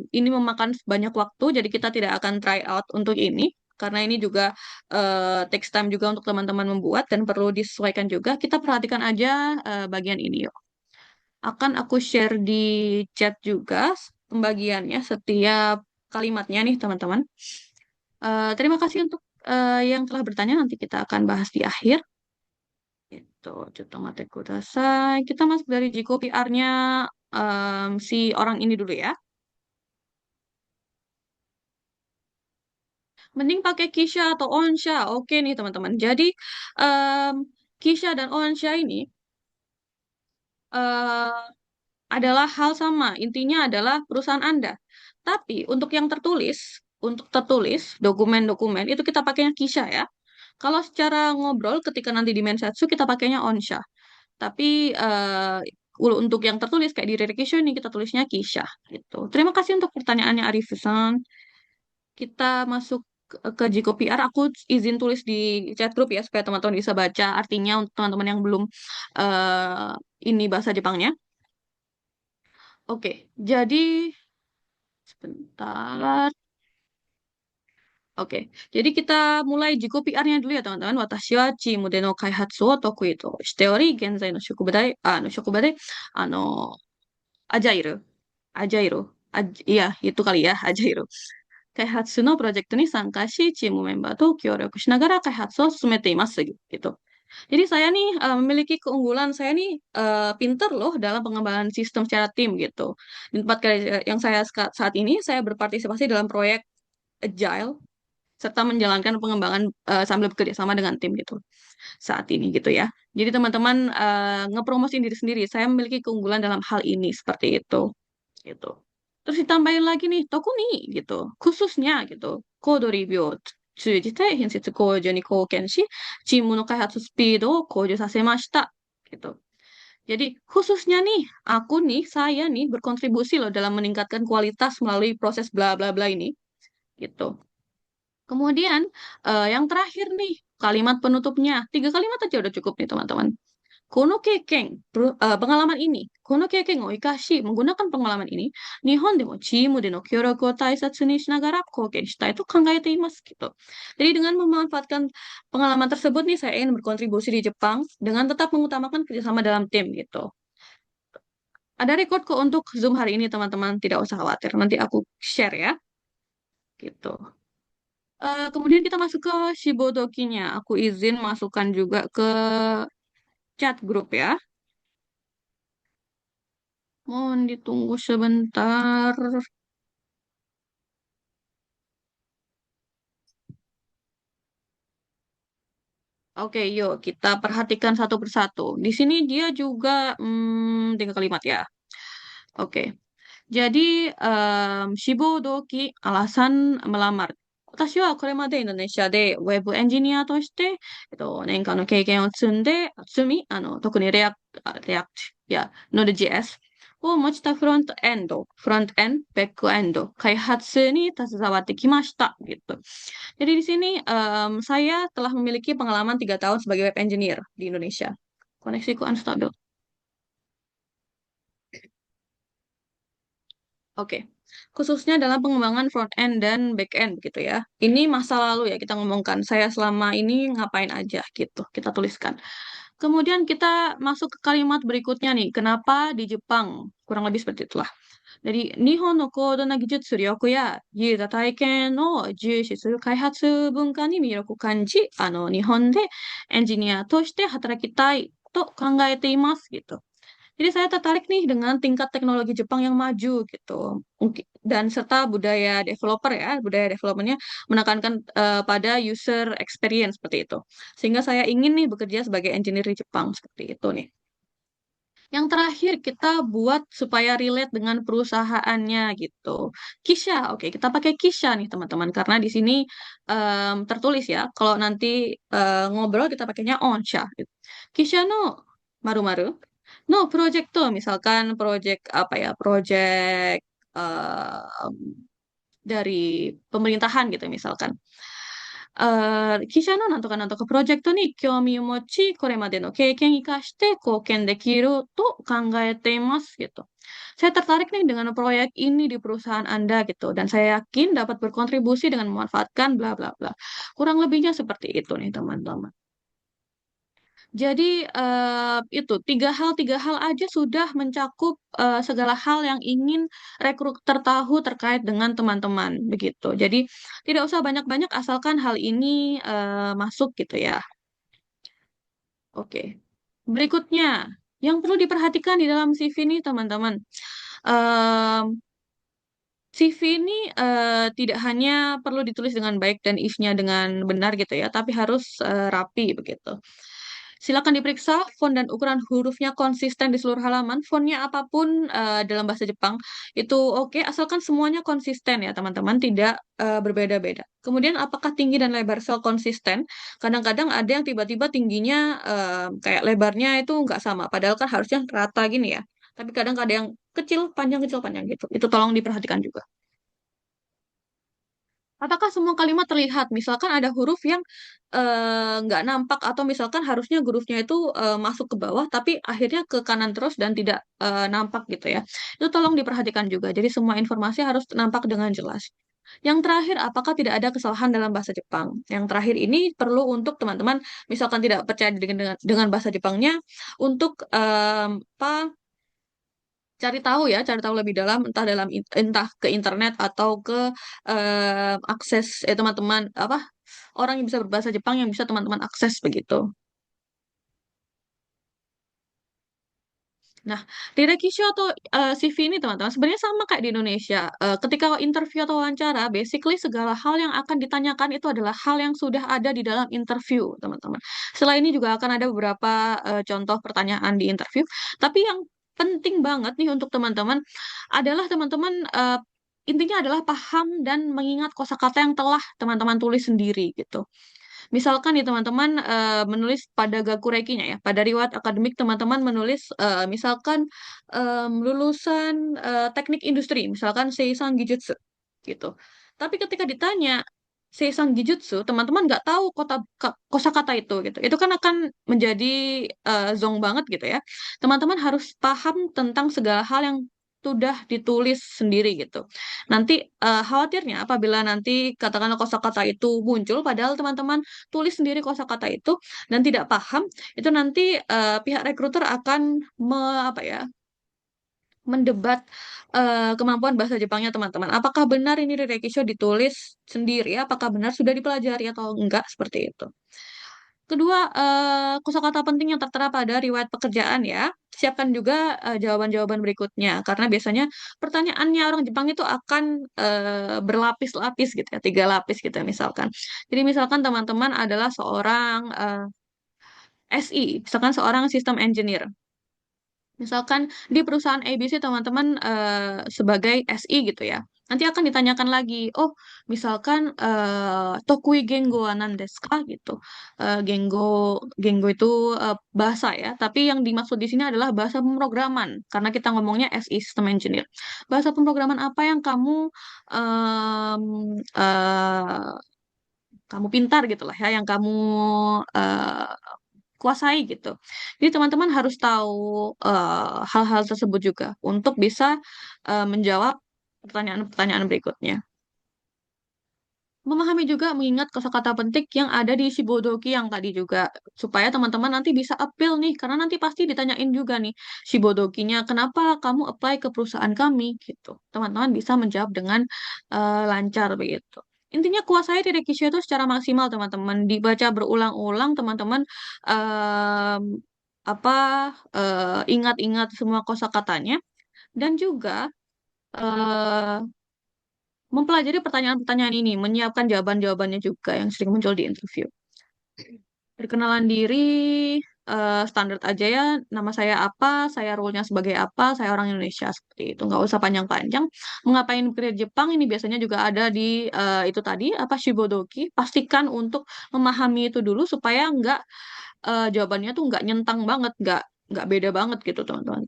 ini memakan banyak waktu, jadi kita tidak akan try out untuk ini. Karena ini juga takes time juga untuk teman-teman membuat dan perlu disesuaikan juga. Kita perhatikan aja bagian ini yuk. Akan aku share di chat juga pembagiannya setiap kalimatnya nih teman-teman. Terima kasih untuk yang telah bertanya. Nanti kita akan bahas di akhir. Itu, mate kudasai. Kita masuk dari Jiko PR-nya si orang ini dulu ya. Mending pakai Kisha atau Onsha. Oke nih teman-teman. Jadi em, Kisha dan Onsha ini eh, adalah hal sama. Intinya adalah perusahaan Anda. Tapi untuk tertulis dokumen-dokumen itu kita pakainya Kisha ya. Kalau secara ngobrol ketika nanti di Mensatsu kita pakainya Onsha. Tapi untuk yang tertulis kayak di Rerekisho ini kita tulisnya Kisha gitu. Terima kasih untuk pertanyaannya Arifusan. Kita masuk ke Jiko PR. Aku izin tulis di chat group ya supaya teman-teman bisa baca artinya untuk teman-teman yang belum ini bahasa Jepangnya. Oke, jadi sebentar. Oke, jadi kita mulai Jiko PR-nya dulu ya teman-teman. Watashi wa chiimu de no kaihatsu wo tokui to shite ori, genzai no shokuba de, ano, ajairo, ajairo, iya itu kali ya, ajairo. Kaihatsu no project ni sanka shi, chiimu member to kyōryoku shinagara kaihatsu wo susumete imasu gitu. Jadi saya nih memiliki keunggulan, saya nih pinter loh dalam pengembangan sistem secara tim gitu. Di tempat kerja yang saya saat ini, saya berpartisipasi dalam proyek Agile serta menjalankan pengembangan sambil bekerja sama dengan tim gitu saat ini gitu ya. Jadi teman-teman ngepromosiin diri sendiri. Saya memiliki keunggulan dalam hal ini seperti itu gitu. Terus ditambahin lagi nih, toku nih gitu. Khususnya gitu. Kode review 通じて品質向上に貢献し、チームの開発スピードを向上させました。Gitu. Jadi khususnya nih, aku nih, saya nih berkontribusi loh dalam meningkatkan kualitas melalui proses bla bla bla ini. Gitu. Kemudian yang terakhir nih, kalimat penutupnya. 3 kalimat aja udah cukup nih teman-teman. Kono keiken, pengalaman ini. Kono keiken o ikashi, menggunakan pengalaman ini. Nihon demo chiimu de no kyōryoku o taisatsu ni shinagara kokeen shitai to kangaete imasu gitu. Jadi dengan memanfaatkan pengalaman tersebut nih, saya ingin berkontribusi di Jepang dengan tetap mengutamakan kerjasama dalam tim gitu. Ada record kok untuk Zoom hari ini teman-teman, tidak usah khawatir. Nanti aku share ya, gitu. Kemudian kita masuk ke Shibodoki-nya. Aku izin masukkan juga ke chat grup ya. Mohon ditunggu sebentar. Oke, yuk kita perhatikan satu persatu. Di sini dia juga 3 kalimat ya. Oke, jadi Shibodoki alasan melamar. 私はこれまでインドネシアでウェブエンジニアとして、年間の経験を積み、特にレアクトや Node.js を持ちたフロントエンド、バックエンド、開発に携わってきました。Gitu. Jadi di sini saya telah memiliki pengalaman 3 tahun sebagai web engineer di Indonesia. Koneksiku unstable. Oke. Khususnya dalam pengembangan front end dan back end gitu ya. Ini masa lalu ya kita ngomongkan. Saya selama ini ngapain aja gitu. Kita tuliskan. Kemudian kita masuk ke kalimat berikutnya nih. Kenapa di Jepang? Kurang lebih seperti itulah. Jadi, 日本の高度な技術力やユーザー体験を重視する開発文化に魅力を感じ、日本でエンジニアとして働きたいと考えていますgitu. Jadi saya tertarik nih dengan tingkat teknologi Jepang yang maju gitu. Dan serta budaya developer ya, budaya developmentnya menekankan pada user experience seperti itu. Sehingga saya ingin nih bekerja sebagai engineer di Jepang seperti itu nih. Yang terakhir kita buat supaya relate dengan perusahaannya gitu. Kisha, oke kita pakai Kisha nih teman-teman karena di sini tertulis ya. Kalau nanti ngobrol kita pakainya Onsha. Gitu. Kisha no maru-maru no project tuh misalkan project apa ya project dari pemerintahan gitu misalkan. 記者のなんとかなんとかプロジェクトに興味を持ち、これまでの経験を生かして貢献できると考えています gitu. Saya tertarik nih dengan proyek ini di perusahaan Anda gitu dan saya yakin dapat berkontribusi dengan memanfaatkan bla bla bla. Kurang lebihnya seperti itu nih teman-teman. Jadi itu tiga hal aja sudah mencakup segala hal yang ingin rekruter tahu terkait dengan teman-teman begitu. Jadi tidak usah banyak-banyak asalkan hal ini masuk gitu ya. Oke. Berikutnya yang perlu diperhatikan di dalam CV ini teman-teman. Em, CV ini tidak hanya perlu ditulis dengan baik dan if-nya dengan benar gitu ya, tapi harus rapi begitu. Silakan diperiksa font dan ukuran hurufnya konsisten di seluruh halaman. Fontnya apapun dalam bahasa Jepang itu oke, asalkan semuanya konsisten ya teman-teman, tidak berbeda-beda. Kemudian apakah tinggi dan lebar sel konsisten? Kadang-kadang ada yang tiba-tiba tingginya kayak lebarnya itu nggak sama, padahal kan harusnya rata gini ya. Tapi kadang ada yang kecil panjang gitu. Itu tolong diperhatikan juga. Apakah semua kalimat terlihat? Misalkan ada huruf yang nggak nampak atau misalkan harusnya hurufnya itu masuk ke bawah tapi akhirnya ke kanan terus dan tidak nampak gitu ya. Itu tolong diperhatikan juga. Jadi semua informasi harus nampak dengan jelas. Yang terakhir, apakah tidak ada kesalahan dalam bahasa Jepang? Yang terakhir ini perlu untuk teman-teman misalkan tidak percaya dengan bahasa Jepangnya untuk apa cari tahu lebih dalam entah ke internet atau ke akses teman-teman apa orang yang bisa berbahasa Jepang yang bisa teman-teman akses begitu. Nah, di Rekisio atau CV ini teman-teman sebenarnya sama kayak di Indonesia. Ketika interview atau wawancara, basically segala hal yang akan ditanyakan itu adalah hal yang sudah ada di dalam interview, teman-teman. Setelah ini juga akan ada beberapa contoh pertanyaan di interview, tapi yang penting banget nih untuk teman-teman adalah teman-teman intinya adalah paham dan mengingat kosakata yang telah teman-teman tulis sendiri gitu. Misalkan nih teman-teman menulis pada gakurekinya ya, pada riwayat akademik teman-teman menulis misalkan lulusan teknik industri, misalkan Seisang Gijutsu gitu. Tapi ketika ditanya Seisang Gijutsu, teman-teman nggak tahu kosakata itu gitu. Itu kan akan menjadi zong banget gitu ya. Teman-teman harus paham tentang segala hal yang sudah ditulis sendiri gitu. Nanti khawatirnya apabila nanti katakanlah kosakata itu muncul, padahal teman-teman tulis sendiri kosakata itu dan tidak paham, itu nanti pihak rekruter akan apa ya mendebat kemampuan bahasa Jepangnya teman-teman. Apakah benar ini di Rekisho ditulis sendiri? Apakah benar sudah dipelajari atau enggak seperti itu? Kedua, kosakata penting yang tertera pada riwayat pekerjaan ya. Siapkan juga jawaban-jawaban berikutnya, karena biasanya pertanyaannya orang Jepang itu akan berlapis-lapis gitu ya, 3 lapis gitu ya, misalkan. Jadi misalkan teman-teman adalah seorang SI, misalkan seorang sistem engineer. Misalkan di perusahaan ABC teman-teman sebagai SI gitu ya. Nanti akan ditanyakan lagi, oh misalkan Tokui Gengo wa nan desu ka gitu. Gengo itu bahasa ya, tapi yang dimaksud di sini adalah bahasa pemrograman karena kita ngomongnya SI System Engineer. Bahasa pemrograman apa yang em, eh, kamu pintar gitu lah ya, yang kamu eh, kuasai gitu. Jadi teman-teman harus tahu hal-hal tersebut juga untuk bisa menjawab pertanyaan-pertanyaan berikutnya. Memahami juga mengingat kosakata penting yang ada di Shibodoki yang tadi juga supaya teman-teman nanti bisa appeal nih karena nanti pasti ditanyain juga nih Shibodokinya kenapa kamu apply ke perusahaan kami gitu. Teman-teman bisa menjawab dengan lancar begitu. Intinya kuasai Tirikisho itu secara maksimal teman-teman dibaca berulang-ulang teman-teman em, apa ingat-ingat semua kosakatanya dan juga eh, mempelajari pertanyaan-pertanyaan ini, menyiapkan jawaban-jawabannya juga yang sering muncul di interview. Perkenalan diri, standar aja ya, nama saya apa, saya role-nya sebagai apa, saya orang Indonesia, seperti itu. Nggak usah panjang-panjang. Mengapain kerja Jepang, ini biasanya juga ada di itu tadi, apa, Shibodoki. Pastikan untuk memahami itu dulu supaya nggak, jawabannya tuh nggak nyentang banget, nggak beda banget gitu, teman-teman.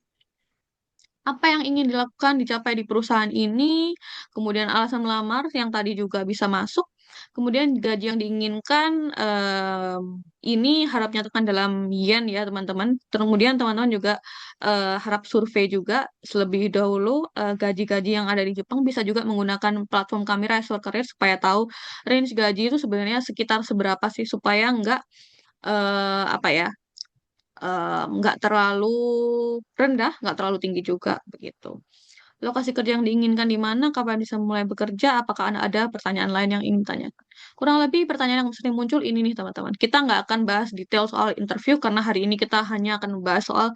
Apa yang ingin dilakukan dicapai di perusahaan ini, kemudian alasan melamar yang tadi juga bisa masuk, kemudian gaji yang diinginkan ini harap nyatakan dalam yen ya teman-teman. Kemudian teman-teman juga harap survei juga selebih dahulu gaji-gaji yang ada di Jepang bisa juga menggunakan platform kami Rise for Career supaya tahu range gaji itu sebenarnya sekitar seberapa sih supaya nggak apa ya nggak terlalu rendah, nggak terlalu tinggi juga begitu. Lokasi kerja yang diinginkan di mana, kapan bisa mulai bekerja, apakah ada pertanyaan lain yang ingin ditanyakan. Kurang lebih pertanyaan yang sering muncul ini nih teman-teman. Kita nggak akan bahas detail soal interview karena hari ini kita hanya akan bahas soal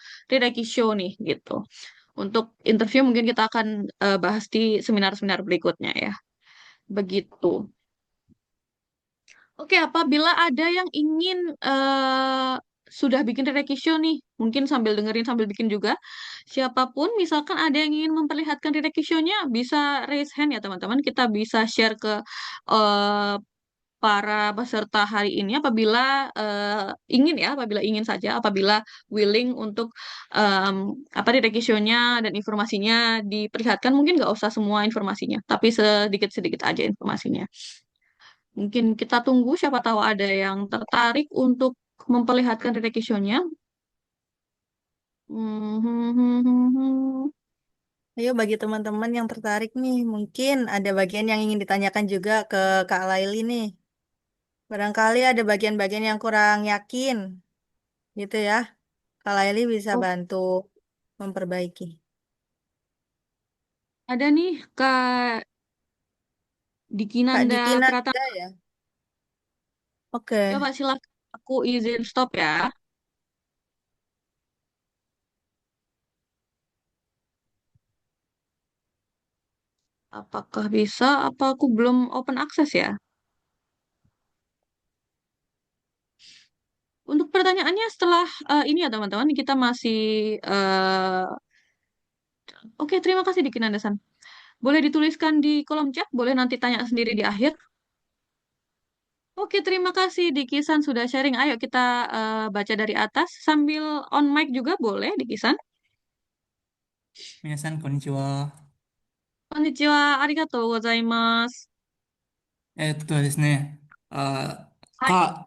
Show nih gitu. Untuk interview mungkin kita akan bahas di seminar-seminar berikutnya ya. Begitu. Oke, apabila ada yang ingin sudah bikin Show nih, mungkin sambil dengerin sambil bikin juga. Siapapun, misalkan ada yang ingin memperlihatkan Show-nya, bisa raise hand ya teman-teman. Kita bisa share ke eh, para peserta hari ini apabila ingin ya, apabila ingin saja, apabila willing untuk em, apa di requisitionnya dan informasinya diperlihatkan, mungkin nggak usah semua informasinya, tapi sedikit-sedikit aja informasinya. Mungkin kita tunggu, siapa tahu ada yang tertarik untuk memperlihatkan requisitionnya. Hmm. Ayo bagi teman-teman yang tertarik nih, mungkin ada bagian yang ingin ditanyakan juga ke Kak Laili nih. Barangkali ada bagian-bagian yang kurang yakin, gitu ya. Kak Laili bisa Oh, bantu memperbaiki. ada nih Kak Kak Dikinanda Diki Nanda Pratama. ya? Oke. Coba silakan aku izin stop ya. Apakah bisa? Apa aku belum open access ya? Untuk pertanyaannya setelah ini ya teman-teman, kita masih oke, terima kasih Dikinanda-san. Boleh dituliskan di kolom chat, boleh nanti tanya sendiri di akhir. Oke, terima kasih Dikisan sudah sharing. Ayo kita baca dari atas sambil on mic juga boleh Dikisan. 皆さん、こんにちは。こんにちは、ありがとうございます。ですね, Hai. Kak,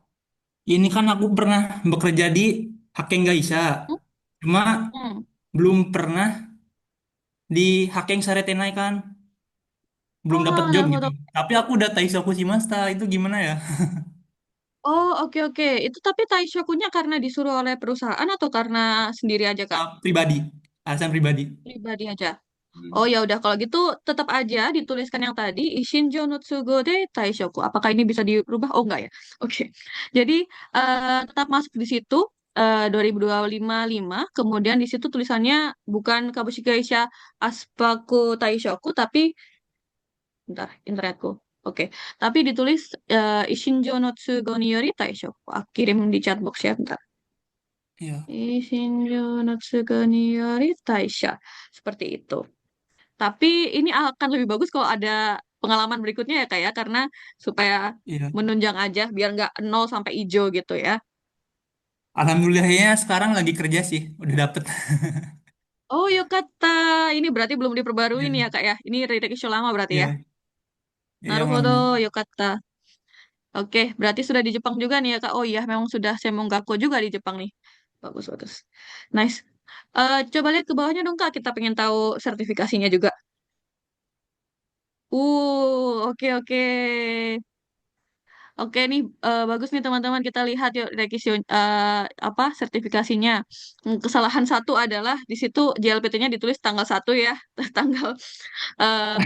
ini kan aku pernah bekerja di Hakeng Gaisha, Hmm? cuma Hmm. belum pernah di Hakeng Saretenai kan, belum dapat ああ、な job るほ gitu. ど。Tapi aku udah Taisoku Shimasta, itu gimana ya? Oh, oke oke. Itu tapi Taishokunya karena disuruh oleh perusahaan atau karena sendiri aja, Kak? Pribadi, alasan pribadi. Pribadi aja. Oh ya udah kalau gitu tetap aja dituliskan yang tadi Ishinjo no Tsugo de Taishoku. Apakah ini bisa dirubah? Oh enggak ya. Oke. Jadi tetap masuk di situ 2025 kemudian di situ tulisannya bukan Kabushika Gaisha Aspaku Taishoku tapi bentar internetku. Oke. Tapi ditulis Ishinjo no Tsugo ni yori Taishoku. Aku kirim di chat box ya bentar. Iya, Ishinjo no Tsugo ni yori Taisha. Seperti itu. Tapi ini akan lebih bagus kalau ada pengalaman berikutnya ya kak ya, karena supaya iya. menunjang aja biar nggak nol sampai hijau gitu ya. Alhamdulillahnya sekarang lagi kerja sih, udah dapet. Oh ya kata, ini berarti belum diperbarui Iya, nih ya kak ya. Ini retake issue lama berarti ya. iya, iya Naruhodo, memang. yo kata. Oke, berarti sudah di Jepang juga nih ya kak. Oh iya, memang sudah Semongako juga di Jepang nih. Bagus bagus. Nice. Coba lihat ke bawahnya dong kak. Kita pengen tahu sertifikasinya juga. Oke oke. Oke nih bagus nih teman-teman kita lihat yuk apa sertifikasinya. Kesalahan satu adalah di situ JLPT-nya ditulis tanggal 1 ya, tanggal eh,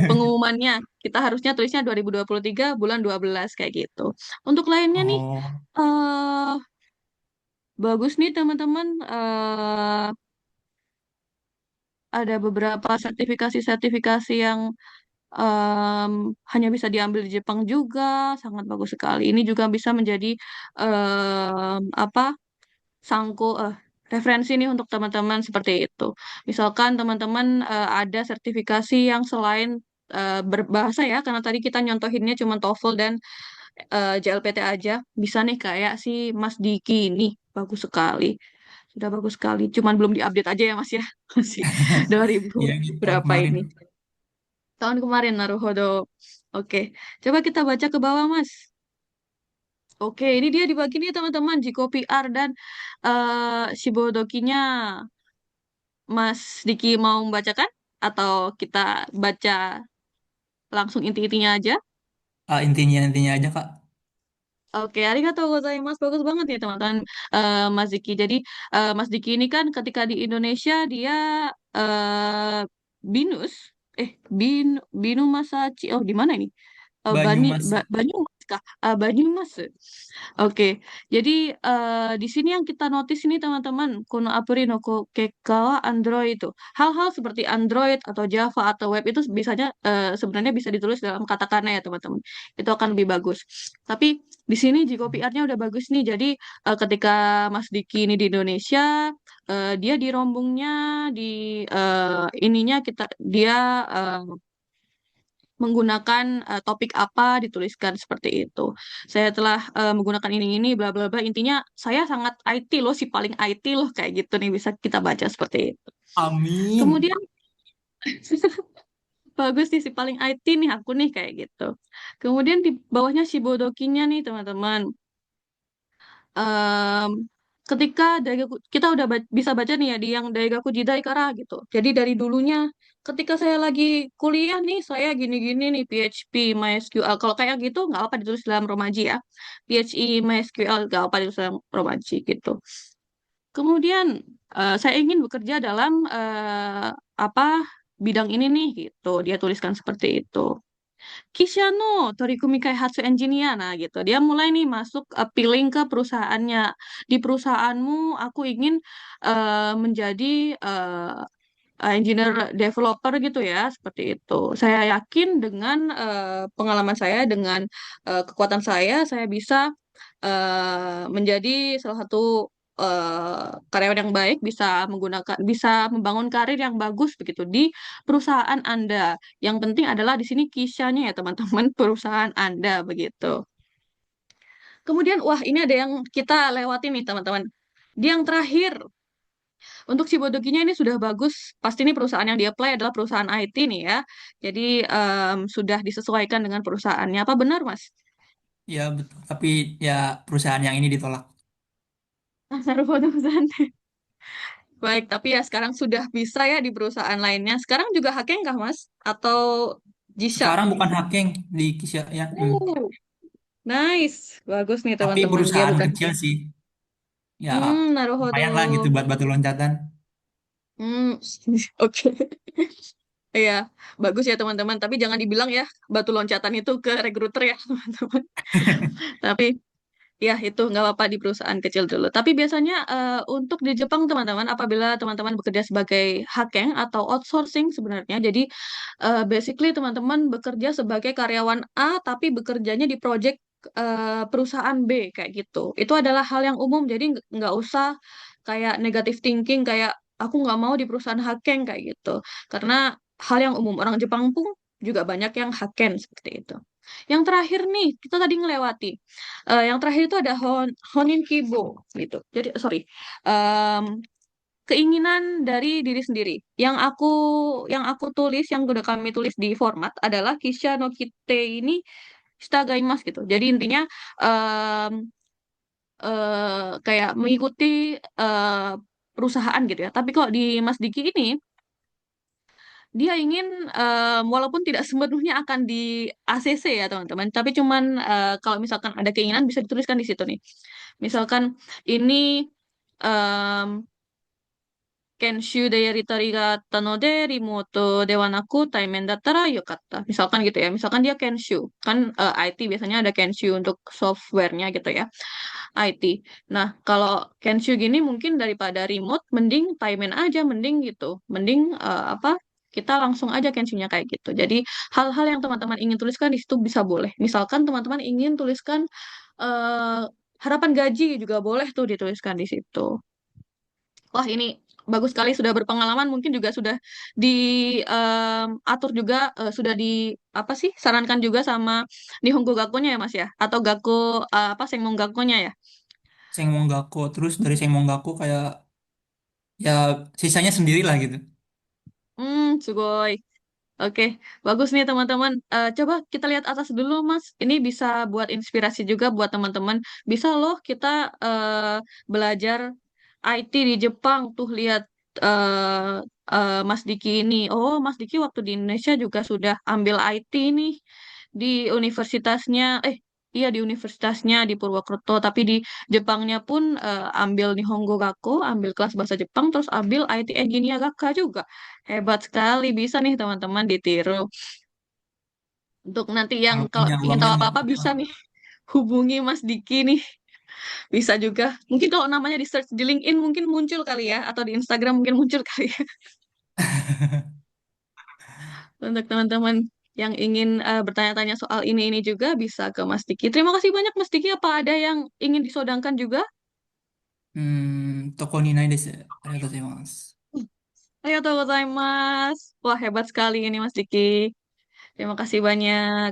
pengumumannya. Kita harusnya tulisnya 2023 bulan 12 kayak gitu. Untuk lainnya nih Oh, eh bagus nih teman-teman ada beberapa sertifikasi-sertifikasi yang em, hanya bisa diambil di Jepang juga, sangat bagus sekali. Ini juga bisa menjadi apa sangko referensi nih untuk teman-teman seperti itu. Misalkan teman-teman ada sertifikasi yang selain berbahasa ya, karena tadi kita nyontohinnya cuma TOEFL dan JLPT aja, bisa nih kayak si Mas Diki ini, bagus sekali. Sudah bagus sekali, cuman belum diupdate aja ya Mas ya, masih 2000 iya, tahun berapa kemarin. ini. Tahun kemarin, Naruhodo. Oke, coba kita baca ke bawah, Mas. Oke, ini dia dibagi nih teman-teman, Jiko PR dan Shibodokinya. Mas Diki mau membacakan? Atau kita baca langsung inti-intinya aja? Intinya aja, Kak. Oke, arigatou gozaimasu. Bagus banget nih teman-teman Mas Diki. Jadi Mas Diki ini kan ketika di Indonesia dia eh binus, eh bin binu masaci. Oh di mana ini? Banyumas. Banyumas kah? Banyumas. Oke, jadi di sini yang kita notice ini teman-teman, kuno apuri no keka wa Android itu. Hal-hal seperti Android atau Java atau web itu biasanya sebenarnya bisa ditulis dalam katakana ya teman-teman. Itu akan lebih bagus. Tapi di sini jika PR-nya udah bagus nih. Jadi ketika Mas Diki ini di Indonesia, dia di rombongnya di ininya kita dia menggunakan topik apa dituliskan seperti itu. Saya telah menggunakan ini bla bla bla. Intinya saya sangat IT loh, si paling IT loh kayak gitu nih bisa kita baca seperti itu. Amin. Kemudian bagus nih si paling IT nih aku nih kayak gitu. Kemudian di bawahnya si bodokinya nih teman-teman. Em, Ketika kita udah bisa baca nih ya di yang Daigaku Jidai Kara gitu. Jadi dari dulunya ketika saya lagi kuliah nih saya gini-gini nih PHP MySQL. Kalau kayak gitu nggak apa ditulis dalam Romaji ya. PHP MySQL nggak apa ditulis dalam Romaji gitu. Kemudian saya ingin bekerja dalam apa bidang ini nih gitu. Dia tuliskan seperti itu. Kisha no Torikumi Kaihatsu Engineer, nah gitu. Dia mulai nih masuk appealing ke perusahaannya. Di perusahaanmu, aku ingin menjadi engineer developer gitu ya, seperti itu. Saya yakin dengan pengalaman saya, dengan kekuatan saya bisa menjadi salah satu karyawan yang baik, bisa membangun karir yang bagus begitu di perusahaan Anda. Yang penting adalah di sini kisahnya ya teman-teman perusahaan Anda begitu. Kemudian wah ini ada yang kita lewati nih teman-teman. Di yang terakhir untuk si bodokinya ini sudah bagus. Pasti ini perusahaan yang di-apply adalah perusahaan IT nih ya. Jadi sudah disesuaikan dengan perusahaannya. Apa benar, Mas? Ya betul. Tapi ya perusahaan yang ini ditolak. Naruhodo perusahaan. Baik, tapi ya sekarang sudah bisa ya di perusahaan lainnya. Sekarang juga Hakeng kah, Mas? Atau Jisha? Sekarang bukan hacking di Kisah ya. Oh, nice. Bagus nih Tapi teman-teman. Dia perusahaan bukan. kecil sih. Ya lumayan lah gitu Naruhodo. buat batu loncatan. Hmm, oke. Iya, bagus ya teman-teman. Tapi jangan dibilang ya batu loncatan itu ke rekruter ya teman-teman. Tapi ya itu nggak apa-apa di perusahaan kecil dulu. Tapi biasanya untuk di Jepang teman-teman, apabila teman-teman bekerja sebagai hakeng atau outsourcing sebenarnya, jadi basically teman-teman bekerja sebagai karyawan A tapi bekerjanya di project perusahaan B kayak gitu. Itu adalah hal yang umum. Jadi nggak usah kayak negative thinking kayak aku nggak mau di perusahaan hakeng kayak gitu. Karena hal yang umum orang Jepang pun juga banyak yang haken seperti itu. Yang terakhir nih, kita tadi ngelewati. Yang terakhir itu ada Honin Kibo gitu. Jadi sorry, Em, keinginan dari diri sendiri. Yang aku tulis, yang udah kami tulis di format adalah Kisha no Kite ini shitagaimasu gitu. Jadi intinya em, kayak mengikuti eh, perusahaan gitu ya. Tapi kalau di Mas Diki ini dia ingin walaupun tidak sepenuhnya akan di ACC ya teman-teman, tapi cuman kalau misalkan ada keinginan bisa dituliskan di situ nih. Misalkan ini em, Kenshu de yaritari ga atta no de remote de wa naku taimen dattara yokatta. Misalkan gitu ya. Misalkan dia Kenshu. Kan IT biasanya ada Kenshu untuk softwarenya gitu ya. IT. Nah, kalau Kenshu gini mungkin daripada remote mending taimen aja mending gitu. Mending apa? Kita langsung aja Kenshu-nya kayak gitu. Jadi hal-hal yang teman-teman ingin tuliskan di situ bisa boleh. Misalkan teman-teman ingin tuliskan eh, harapan gaji juga boleh tuh dituliskan di situ. Wah, ini bagus sekali sudah berpengalaman, mungkin juga sudah diatur juga sudah di apa sih? Sarankan juga sama Nihongo Gakko-nya ya, Mas ya? Atau Gakko apa Senmon Gakko-nya ya? Sengmongaku terus dari Sengmongaku kayak ya sisanya sendiri lah gitu. Sugoi. Oke, bagus nih teman-teman. Coba kita lihat atas dulu, Mas. Ini bisa buat inspirasi juga buat teman-teman. Bisa loh kita belajar IT di Jepang. Tuh lihat Mas Diki ini. Oh, Mas Diki waktu di Indonesia juga sudah ambil IT nih di universitasnya. Iya di universitasnya di Purwokerto. Tapi di Jepangnya pun ambil Nihongo Gakko, ambil kelas bahasa Jepang, terus ambil IT Engineer Gakka juga. Hebat sekali, bisa nih teman-teman ditiru. Untuk nanti yang Kalau kalau punya ingin uangnya tahu mah apa-apa bisa nih hubungi Mas Diki nih. Bisa juga. Mungkin kalau namanya di search di LinkedIn mungkin muncul kali ya, atau di Instagram mungkin muncul kali ya. Untuk teman-teman yang ingin bertanya-tanya soal ini juga bisa ke Mas Diki. Terima kasih banyak Mas Diki. Apa ada yang ingin disodangkan juga? どこにいないです。ありがとうございます。Arigatou gozaimasu. Wah, hebat sekali ini Mas Diki. Terima kasih banyak.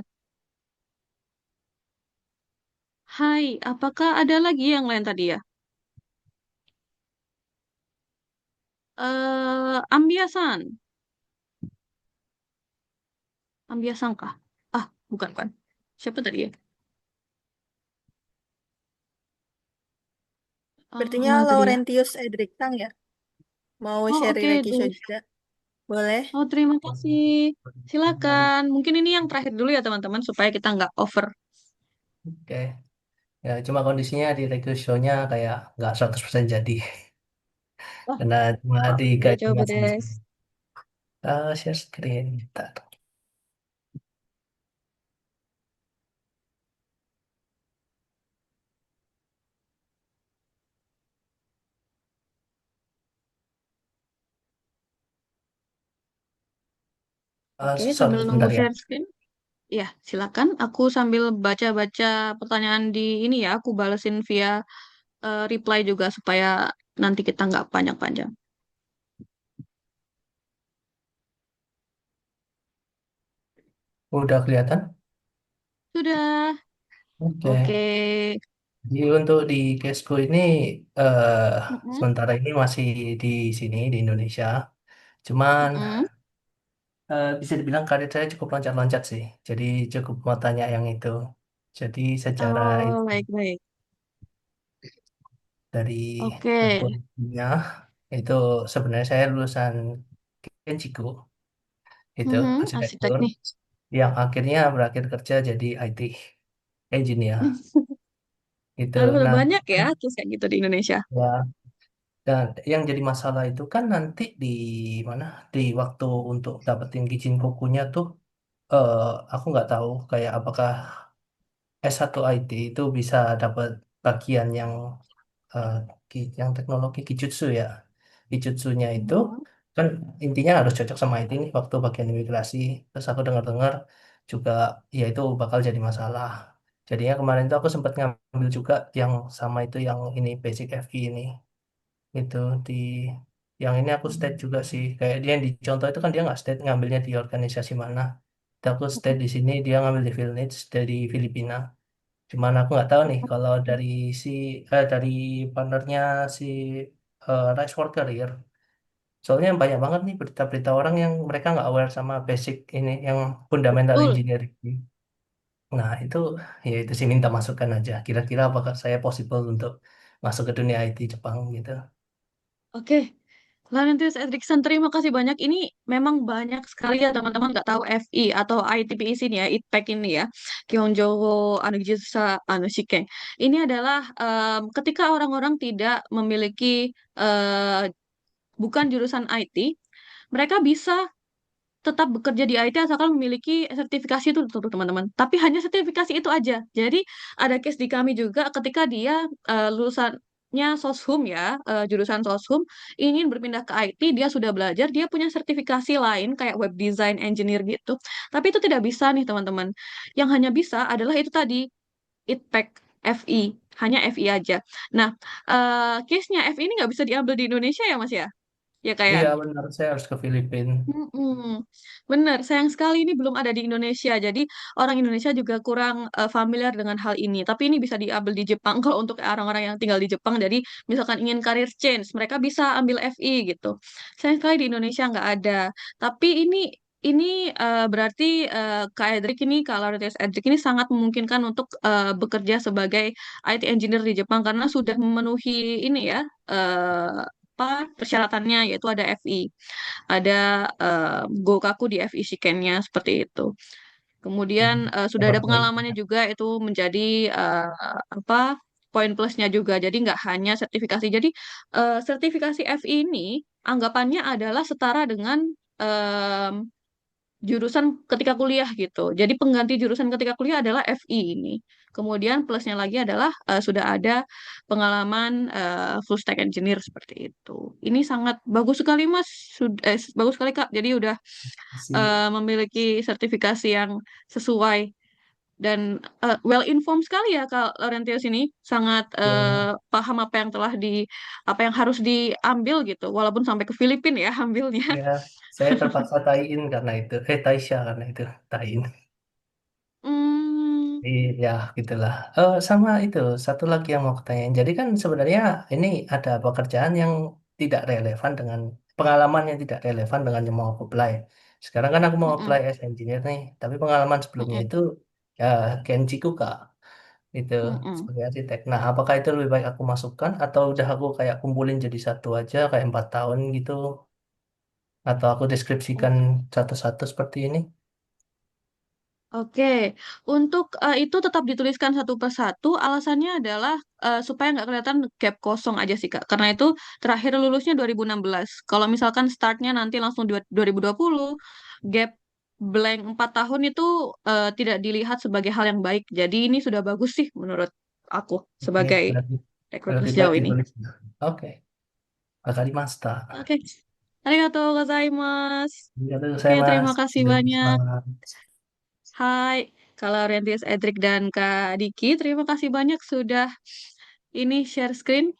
Hai, apakah ada lagi yang lain tadi ya? Ambiasan. Ambiasan kah? Ah, bukan kan. Siapa tadi ya? Sepertinya Mana tadi ya? Laurentius Edric Tang ya. Mau Oh, share oke, Rekisho tuh. juga. Boleh? Oh, terima kasih. Silakan. Mungkin ini yang terakhir dulu ya, teman-teman, supaya kita nggak over. Oke. Ya, cuma kondisinya di review show-nya kayak nggak 100% jadi. Wah, Karena cuma di coba guide coba masing deh. share screen. Bentar. Oke, Sorry, sambil nunggu sebentar ya. share screen. Ya, silakan. Aku sambil baca-baca pertanyaan di ini ya, aku balesin via reply juga supaya nanti kita nggak panjang-panjang. Udah kelihatan? Sudah. Oke. Oke. Jadi untuk di Kesco ini eh Mm-mm, sementara ini masih di sini di Indonesia. Cuman mm-mm. bisa dibilang karir saya cukup loncat-loncat sih. Jadi cukup mau tanya yang itu. Jadi secara Oh, baik-baik. dari Oke. kurikulumnya itu sebenarnya saya lulusan Kenchiku itu Mhm, arsitek arsitektur nih. yang akhirnya berakhir kerja jadi IT engineer itu. Harus Nah, banyak ya terus kayak gitu di Indonesia. ya, dan yang jadi masalah itu kan nanti di mana di waktu untuk dapetin izin kukunya tuh eh aku nggak tahu kayak apakah S1 IT itu bisa dapat bagian eh, yang teknologi Kijutsu ya. Kijutsunya itu Mhm. kan intinya harus cocok sama IT nih waktu bagian imigrasi. Terus aku dengar-dengar juga ya itu bakal jadi masalah. Jadinya kemarin tuh aku sempat ngambil juga yang sama itu yang ini Basic FI ini. Itu di yang ini aku state juga sih. Kayak dia yang di contoh itu kan dia nggak state ngambilnya di organisasi mana. Tapi aku state di sini dia ngambil di Vilnius dari Filipina. Cuman aku nggak tahu nih kalau dari si dari partnernya si Rise for Career. Soalnya banyak banget nih berita-berita orang yang mereka nggak aware sama basic ini yang fundamental Betul. engineering. Nah itu ya itu sih minta masukan aja. Kira-kira apakah saya possible untuk masuk ke dunia IT Jepang gitu? Oke. Laurentius Edrikson, terima kasih banyak. Ini memang banyak sekali ya teman-teman nggak tahu FI atau ITPIC ini ya, ITPEC ini ya, Kyongjo Anugisa Anushiken. Ini adalah ketika orang-orang tidak memiliki bukan jurusan IT, mereka bisa tetap bekerja di IT asalkan memiliki sertifikasi itu tuh teman-teman. Tapi hanya sertifikasi itu aja. Jadi ada case di kami juga ketika dia lulusannya Soshum ya, jurusan Soshum, ingin berpindah ke IT, dia sudah belajar, dia punya sertifikasi lain kayak web design engineer gitu. Tapi itu tidak bisa nih teman-teman. Yang hanya bisa adalah itu tadi, ITPEC, FI, hanya FI aja. Nah, case-nya FI ini nggak bisa diambil di Indonesia ya Mas ya? Ya Iya kayak benar saya harus ke Filipina. mm-mm. Benar, sayang sekali ini belum ada di Indonesia. Jadi orang Indonesia juga kurang familiar dengan hal ini. Tapi ini bisa diambil di Jepang. Kalau untuk orang-orang yang tinggal di Jepang, jadi misalkan ingin career change, mereka bisa ambil FI gitu. Sayang sekali di Indonesia nggak ada. Tapi ini berarti Kak Edric ini, Kak Laurentius Edric ini sangat memungkinkan untuk bekerja sebagai IT engineer di Jepang karena sudah memenuhi ini ya. Apa persyaratannya yaitu ada FI, ada Gokaku di FE Shiken-nya seperti itu. Kemudian sudah ada pengalamannya juga itu menjadi apa poin plusnya juga. Jadi nggak hanya sertifikasi. Jadi sertifikasi FE ini anggapannya adalah setara dengan jurusan ketika kuliah gitu. Jadi pengganti jurusan ketika kuliah adalah FI ini. Kemudian plusnya lagi adalah sudah ada pengalaman full stack engineer seperti itu. Ini sangat bagus sekali Mas, bagus sekali Kak. Jadi udah Si memiliki sertifikasi yang sesuai. dan well informed sekali ya Kak Laurentius ini, sangat Ya, paham apa yang apa yang harus diambil gitu, walaupun sampai ke Filipina ya ambilnya. ya, saya terpaksa tie-in karena itu. Taisha karena itu. Tie-in. Hmm, Iya, gitulah. Sama itu, satu lagi yang mau aku tanyain. Jadi kan sebenarnya ini ada pekerjaan yang tidak relevan dengan pengalaman yang tidak relevan dengan yang mau aku apply. Sekarang kan aku mau apply mm-mm, as engineer nih, tapi pengalaman sebelumnya mm-mm, itu ya Kenji Kuka itu mm-mm. sebagai arsitek. Nah, apakah itu lebih baik aku masukkan atau udah aku kayak kumpulin jadi satu aja kayak 4 tahun gitu, atau aku deskripsikan satu-satu seperti ini? Oke, untuk itu tetap dituliskan satu persatu. Alasannya adalah supaya nggak kelihatan gap kosong aja sih Kak. Karena itu terakhir lulusnya 2016. Kalau misalkan startnya nanti langsung 2020, gap blank 4 tahun itu tidak dilihat sebagai hal yang baik. Jadi ini sudah bagus sih menurut aku Oke, sebagai berarti recruiter lebih baik sejauh ini. ditulis. Oke, Wakarimashita. Oke, arigatou gozaimasu. Arigatou Oke, terima gozaimasu. kasih banyak. Hai, kalau Rentius Edric dan Kak Diki, terima kasih banyak sudah ini share screen.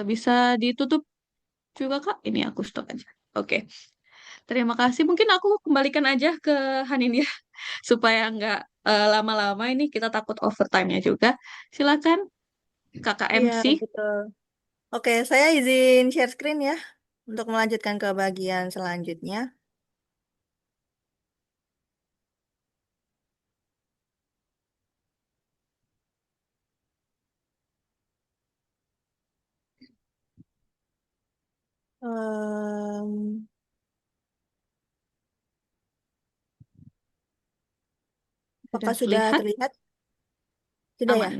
Bisa ditutup juga Kak? Ini aku stop aja. Oke, terima kasih. Mungkin aku kembalikan aja ke Hanin ya, supaya nggak lama-lama ini kita takut overtime-nya juga. Silakan Kakak Iya, MC. betul. Oke, saya izin share screen ya untuk melanjutkan ke bagian selanjutnya. Em, apakah Sudah sudah terlihat terlihat? Sudah ya? aman.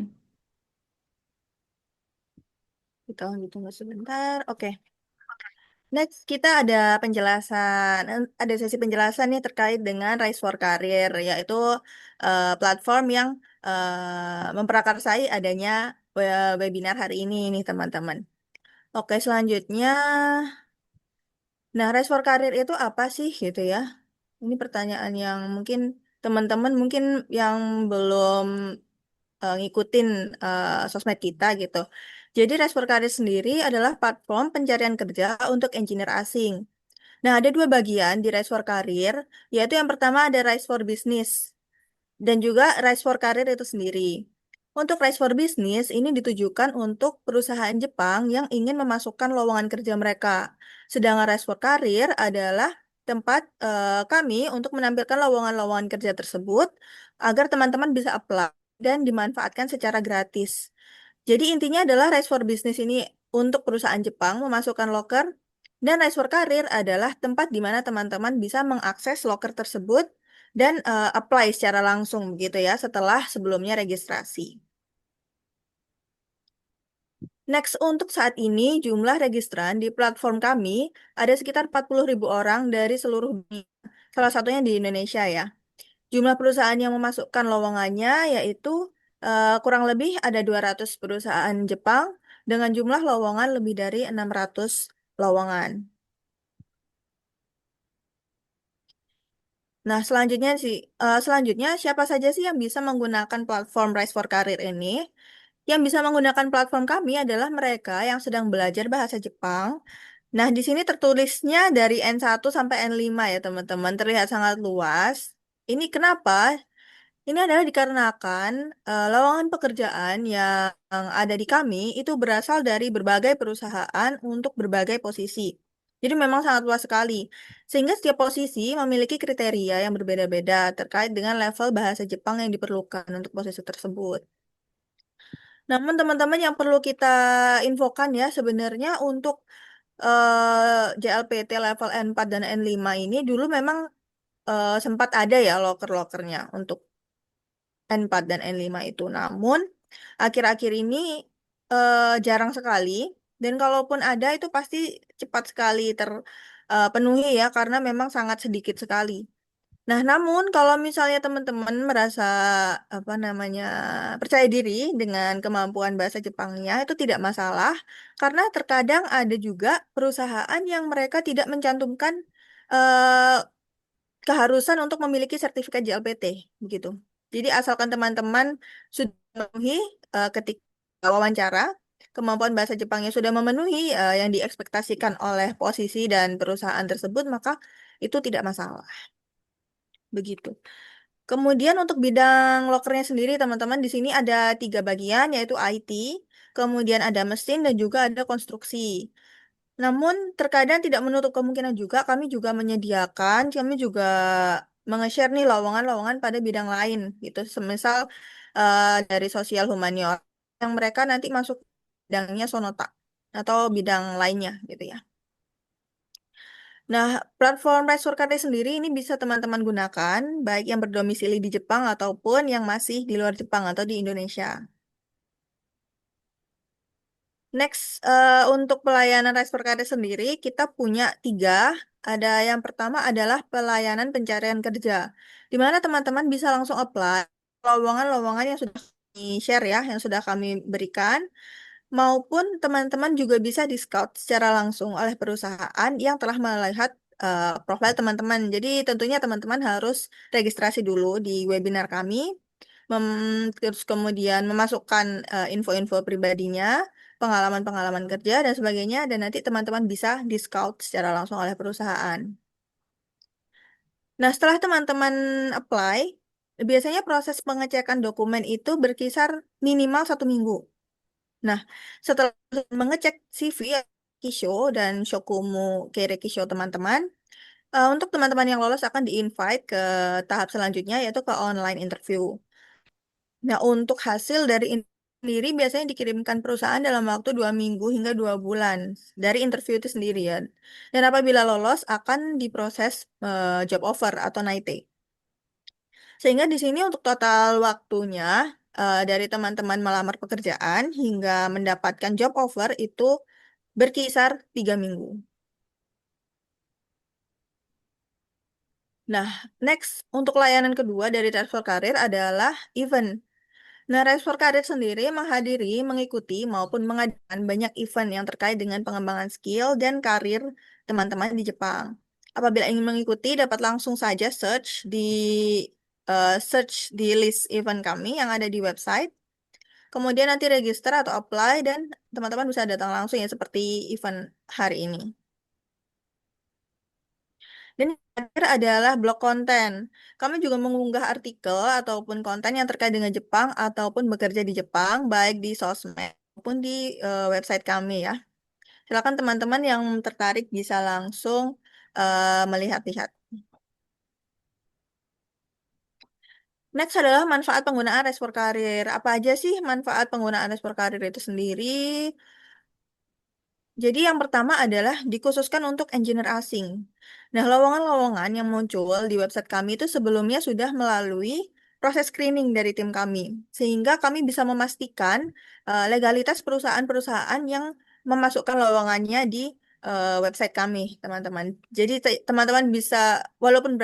Kita tunggu sebentar. Oke. Next, kita ada penjelasan, ada sesi penjelasan nih terkait dengan Rise for Career, yaitu platform yang memprakarsai adanya webinar hari ini nih teman-teman. Oke, selanjutnya, nah Rise for Career itu apa sih gitu ya? Ini pertanyaan yang mungkin teman-teman mungkin yang belum ngikutin sosmed kita gitu. Jadi Rise for Career sendiri adalah platform pencarian kerja untuk engineer asing. Nah, ada dua bagian di Rise for Career, yaitu yang pertama ada Rise for Business dan juga Rise for Career itu sendiri. Untuk Rise for Business ini ditujukan untuk perusahaan Jepang yang ingin memasukkan lowongan kerja mereka. Sedangkan Rise for Career adalah tempat kami untuk menampilkan lowongan-lowongan kerja tersebut agar teman-teman bisa apply dan dimanfaatkan secara gratis. Jadi intinya adalah Rise for Business ini untuk perusahaan Jepang memasukkan loker dan Rise for Career adalah tempat di mana teman-teman bisa mengakses loker tersebut dan apply secara langsung begitu ya setelah sebelumnya registrasi. Next, untuk saat ini jumlah registran di platform kami ada sekitar 40.000 orang dari seluruh dunia, salah satunya di Indonesia ya. Jumlah perusahaan yang memasukkan lowongannya yaitu kurang lebih ada 200 perusahaan Jepang dengan jumlah lowongan lebih dari 600 lowongan. Nah, selanjutnya siapa saja sih yang bisa menggunakan platform Rise for Career ini? Yang bisa menggunakan platform kami adalah mereka yang sedang belajar bahasa Jepang. Nah, di sini tertulisnya dari N1 sampai N5 ya, teman-teman. Terlihat sangat luas. Ini kenapa? Ini adalah dikarenakan lowongan pekerjaan yang ada di kami itu berasal dari berbagai perusahaan untuk berbagai posisi. Jadi memang sangat luas sekali. Sehingga setiap posisi memiliki kriteria yang berbeda-beda terkait dengan level bahasa Jepang yang diperlukan untuk posisi tersebut. Namun teman-teman yang perlu kita infokan ya sebenarnya untuk JLPT level N4 dan N5 ini dulu memang sempat ada ya loker-lokernya untuk N4 dan N5 itu. Namun, akhir-akhir ini jarang sekali. Dan kalaupun ada, itu pasti cepat sekali terpenuhi ya, karena memang sangat sedikit sekali. Nah, namun kalau misalnya teman-teman merasa apa namanya percaya diri dengan kemampuan bahasa Jepangnya itu tidak masalah, karena terkadang ada juga perusahaan yang mereka tidak mencantumkan keharusan untuk memiliki sertifikat JLPT, begitu. Jadi asalkan teman-teman sudah memenuhi ketika wawancara, kemampuan bahasa Jepangnya sudah memenuhi yang diekspektasikan oleh posisi dan perusahaan tersebut, maka itu tidak masalah. Begitu. Kemudian untuk bidang lokernya sendiri, teman-teman, di sini ada 3 bagian, yaitu IT, kemudian ada mesin, dan juga ada konstruksi. Namun, terkadang tidak menutup kemungkinan juga, kami juga menge-share nih lowongan-lowongan pada bidang lain, gitu. Semisal dari sosial humaniora, yang mereka nanti masuk bidangnya sonota, atau bidang lainnya, gitu ya. Nah, platform Rice for Career sendiri ini bisa teman-teman gunakan, baik yang berdomisili di Jepang ataupun yang masih di luar Jepang atau di Indonesia. Next, untuk pelayanan Rice for Career sendiri, kita punya 3. Ada yang pertama adalah pelayanan pencarian kerja, di mana teman-teman bisa langsung apply lowongan-lowongan yang sudah kami share ya, yang sudah kami berikan, maupun teman-teman juga bisa di-scout secara langsung oleh perusahaan yang telah melihat profil teman-teman. Jadi tentunya teman-teman harus registrasi dulu di webinar kami, terus kemudian memasukkan info-info pribadinya, pengalaman-pengalaman kerja, dan sebagainya, dan nanti teman-teman bisa di-scout secara langsung oleh perusahaan. Nah, setelah teman-teman apply, biasanya proses pengecekan dokumen itu berkisar minimal 1 minggu. Nah, setelah mengecek CV, Kisho, dan Shokumu Keirekisho teman-teman, untuk teman-teman yang lolos akan di-invite ke tahap selanjutnya, yaitu ke online interview. Nah, untuk hasil dari sendiri biasanya dikirimkan perusahaan dalam waktu 2 minggu hingga 2 bulan dari interview itu sendiri ya. Dan apabila lolos akan diproses job offer atau NAITE. Sehingga di sini untuk total waktunya dari teman-teman melamar pekerjaan hingga mendapatkan job offer itu berkisar 3 minggu. Nah, next untuk layanan kedua dari Transfer Karir adalah event. Nah, Rise for Career sendiri menghadiri, mengikuti, maupun mengadakan banyak event yang terkait dengan pengembangan skill dan karir teman-teman di Jepang. Apabila ingin mengikuti, dapat langsung saja search di list event kami yang ada di website. Kemudian nanti register atau apply dan teman-teman bisa datang langsung ya seperti event hari ini. Dan yang terakhir adalah blog konten. Kami juga mengunggah artikel ataupun konten yang terkait dengan Jepang ataupun bekerja di Jepang, baik di sosmed maupun di website kami ya. Silakan teman-teman yang tertarik bisa langsung melihat-lihat. Next adalah manfaat penggunaan Respor Karir. Apa aja sih manfaat penggunaan Respor Karir itu sendiri? Jadi yang pertama adalah dikhususkan untuk engineer asing. Nah, lowongan-lowongan yang muncul di website kami itu sebelumnya sudah melalui proses screening dari tim kami, sehingga kami bisa memastikan legalitas perusahaan-perusahaan yang memasukkan lowongannya di website kami, teman-teman. Jadi teman-teman bisa, walaupun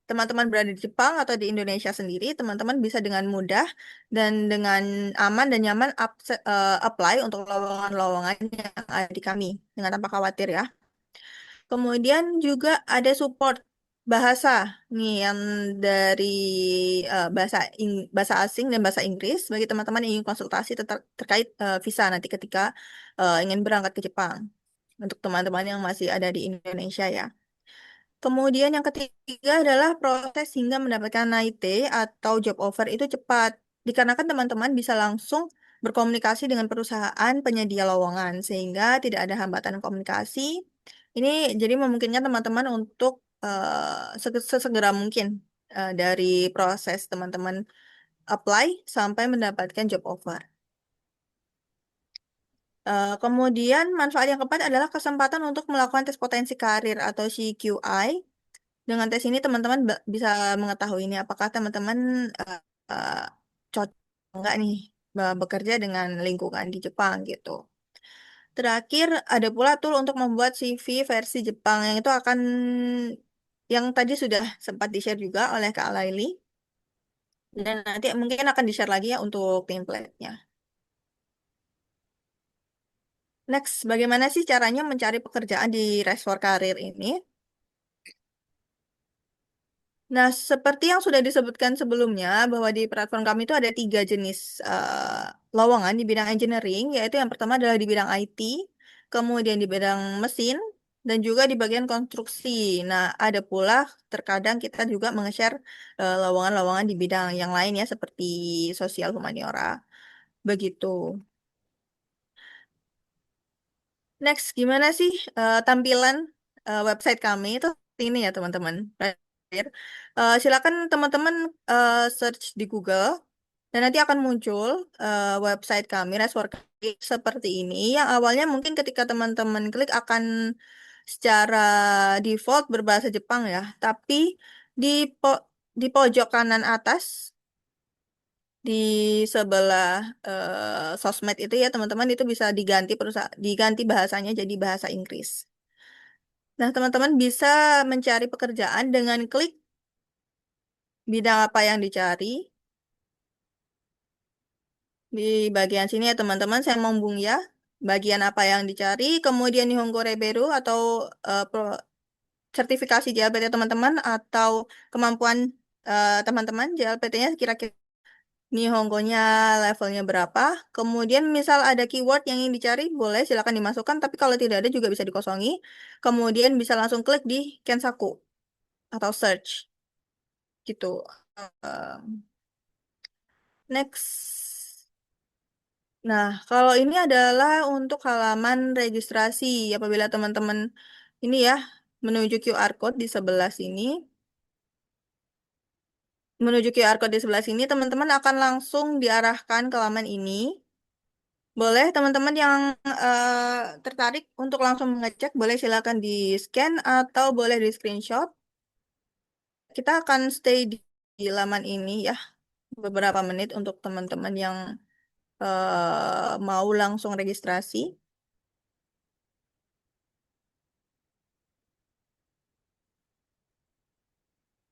teman-teman berada di Jepang atau di Indonesia sendiri, teman-teman bisa dengan mudah dan dengan aman dan nyaman apply untuk lowongan-lowongan yang ada di kami dengan tanpa khawatir ya. Kemudian juga ada support bahasa nih yang dari bahasa asing dan bahasa Inggris bagi teman-teman yang ingin konsultasi terkait visa nanti ketika ingin berangkat ke Jepang untuk teman-teman yang masih ada di Indonesia ya. Kemudian yang ketiga adalah proses hingga mendapatkan NAITE atau job offer itu cepat. Dikarenakan teman-teman bisa langsung berkomunikasi dengan perusahaan penyedia lowongan sehingga tidak ada hambatan komunikasi. Ini jadi memungkinkan teman-teman untuk sesegera mungkin dari proses teman-teman apply sampai mendapatkan job offer. Kemudian manfaat yang keempat adalah kesempatan untuk melakukan tes potensi karir atau CQI. Dengan tes ini teman-teman bisa mengetahui ini apakah teman-teman uh, cocok enggak nih bekerja dengan lingkungan di Jepang gitu. Terakhir ada pula tool untuk membuat CV versi Jepang yang itu akan yang tadi sudah sempat di-share juga oleh Kak Laili dan nanti mungkin akan di-share lagi ya untuk template-nya. Next, bagaimana sih caranya mencari pekerjaan di Rise for Career ini? Nah, seperti yang sudah disebutkan sebelumnya, bahwa di platform kami itu ada 3 jenis lowongan di bidang engineering, yaitu yang pertama adalah di bidang IT, kemudian di bidang mesin, dan juga di bagian konstruksi. Nah, ada pula terkadang kita juga menge-share lowongan-lowongan di bidang yang lain ya, seperti sosial humaniora. Begitu. Next, gimana sih tampilan website kami itu ini ya teman-teman. Terakhir, silakan teman-teman search di Google dan nanti akan muncul website kami, Resword kami seperti ini. Yang awalnya mungkin ketika teman-teman klik akan secara default berbahasa Jepang ya, tapi di di pojok kanan atas di sebelah sosmed itu ya teman-teman itu bisa diganti bahasanya jadi bahasa Inggris. Nah, teman-teman bisa mencari pekerjaan dengan klik bidang apa yang dicari. Di bagian sini ya teman-teman, saya membung ya. Bagian apa yang dicari, kemudian Nihongo Reberu atau sertifikasi JLPT teman-teman atau kemampuan teman-teman JLPT-nya kira-kira Nihongo-nya levelnya berapa. Kemudian misal ada keyword yang ingin dicari, boleh silakan dimasukkan. Tapi kalau tidak ada juga bisa dikosongi. Kemudian bisa langsung klik di Kensaku atau search gitu. Um, Next. Nah, kalau ini adalah untuk halaman registrasi. Apabila teman-teman ini ya menuju QR code di sebelah sini, teman-teman akan langsung diarahkan ke halaman ini. Boleh teman-teman yang tertarik untuk langsung mengecek, boleh silakan di-scan atau boleh di-screenshot. Kita akan stay di laman ini ya beberapa menit untuk teman-teman yang mau langsung registrasi.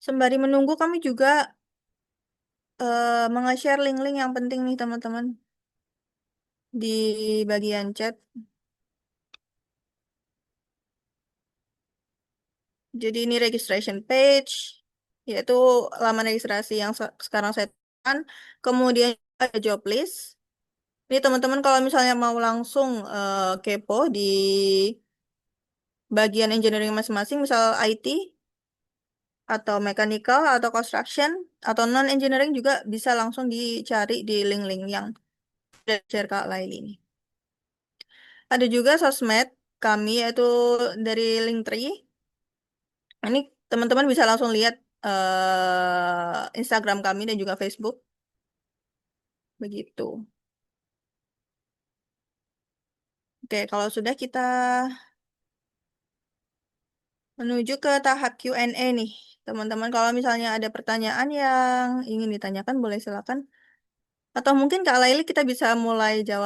Sembari menunggu kami juga menge-share link-link yang penting nih teman-teman di bagian chat. Jadi ini registration page, yaitu laman registrasi yang sekarang saya tekan. Kemudian ada job list. Ini teman-teman kalau misalnya mau langsung kepo di bagian engineering masing-masing, misal IT atau mechanical atau construction atau non-engineering juga bisa langsung dicari di link-link yang sudah share Kak Laili ini. Ada juga sosmed kami yaitu dari Linktree. Ini teman-teman bisa langsung lihat Instagram kami dan juga Facebook. Begitu. Oke, kalau sudah kita menuju ke tahap Q&A nih. Teman-teman kalau misalnya ada pertanyaan yang ingin ditanyakan boleh silakan. Atau mungkin Kak Laili kita bisa mulai jawab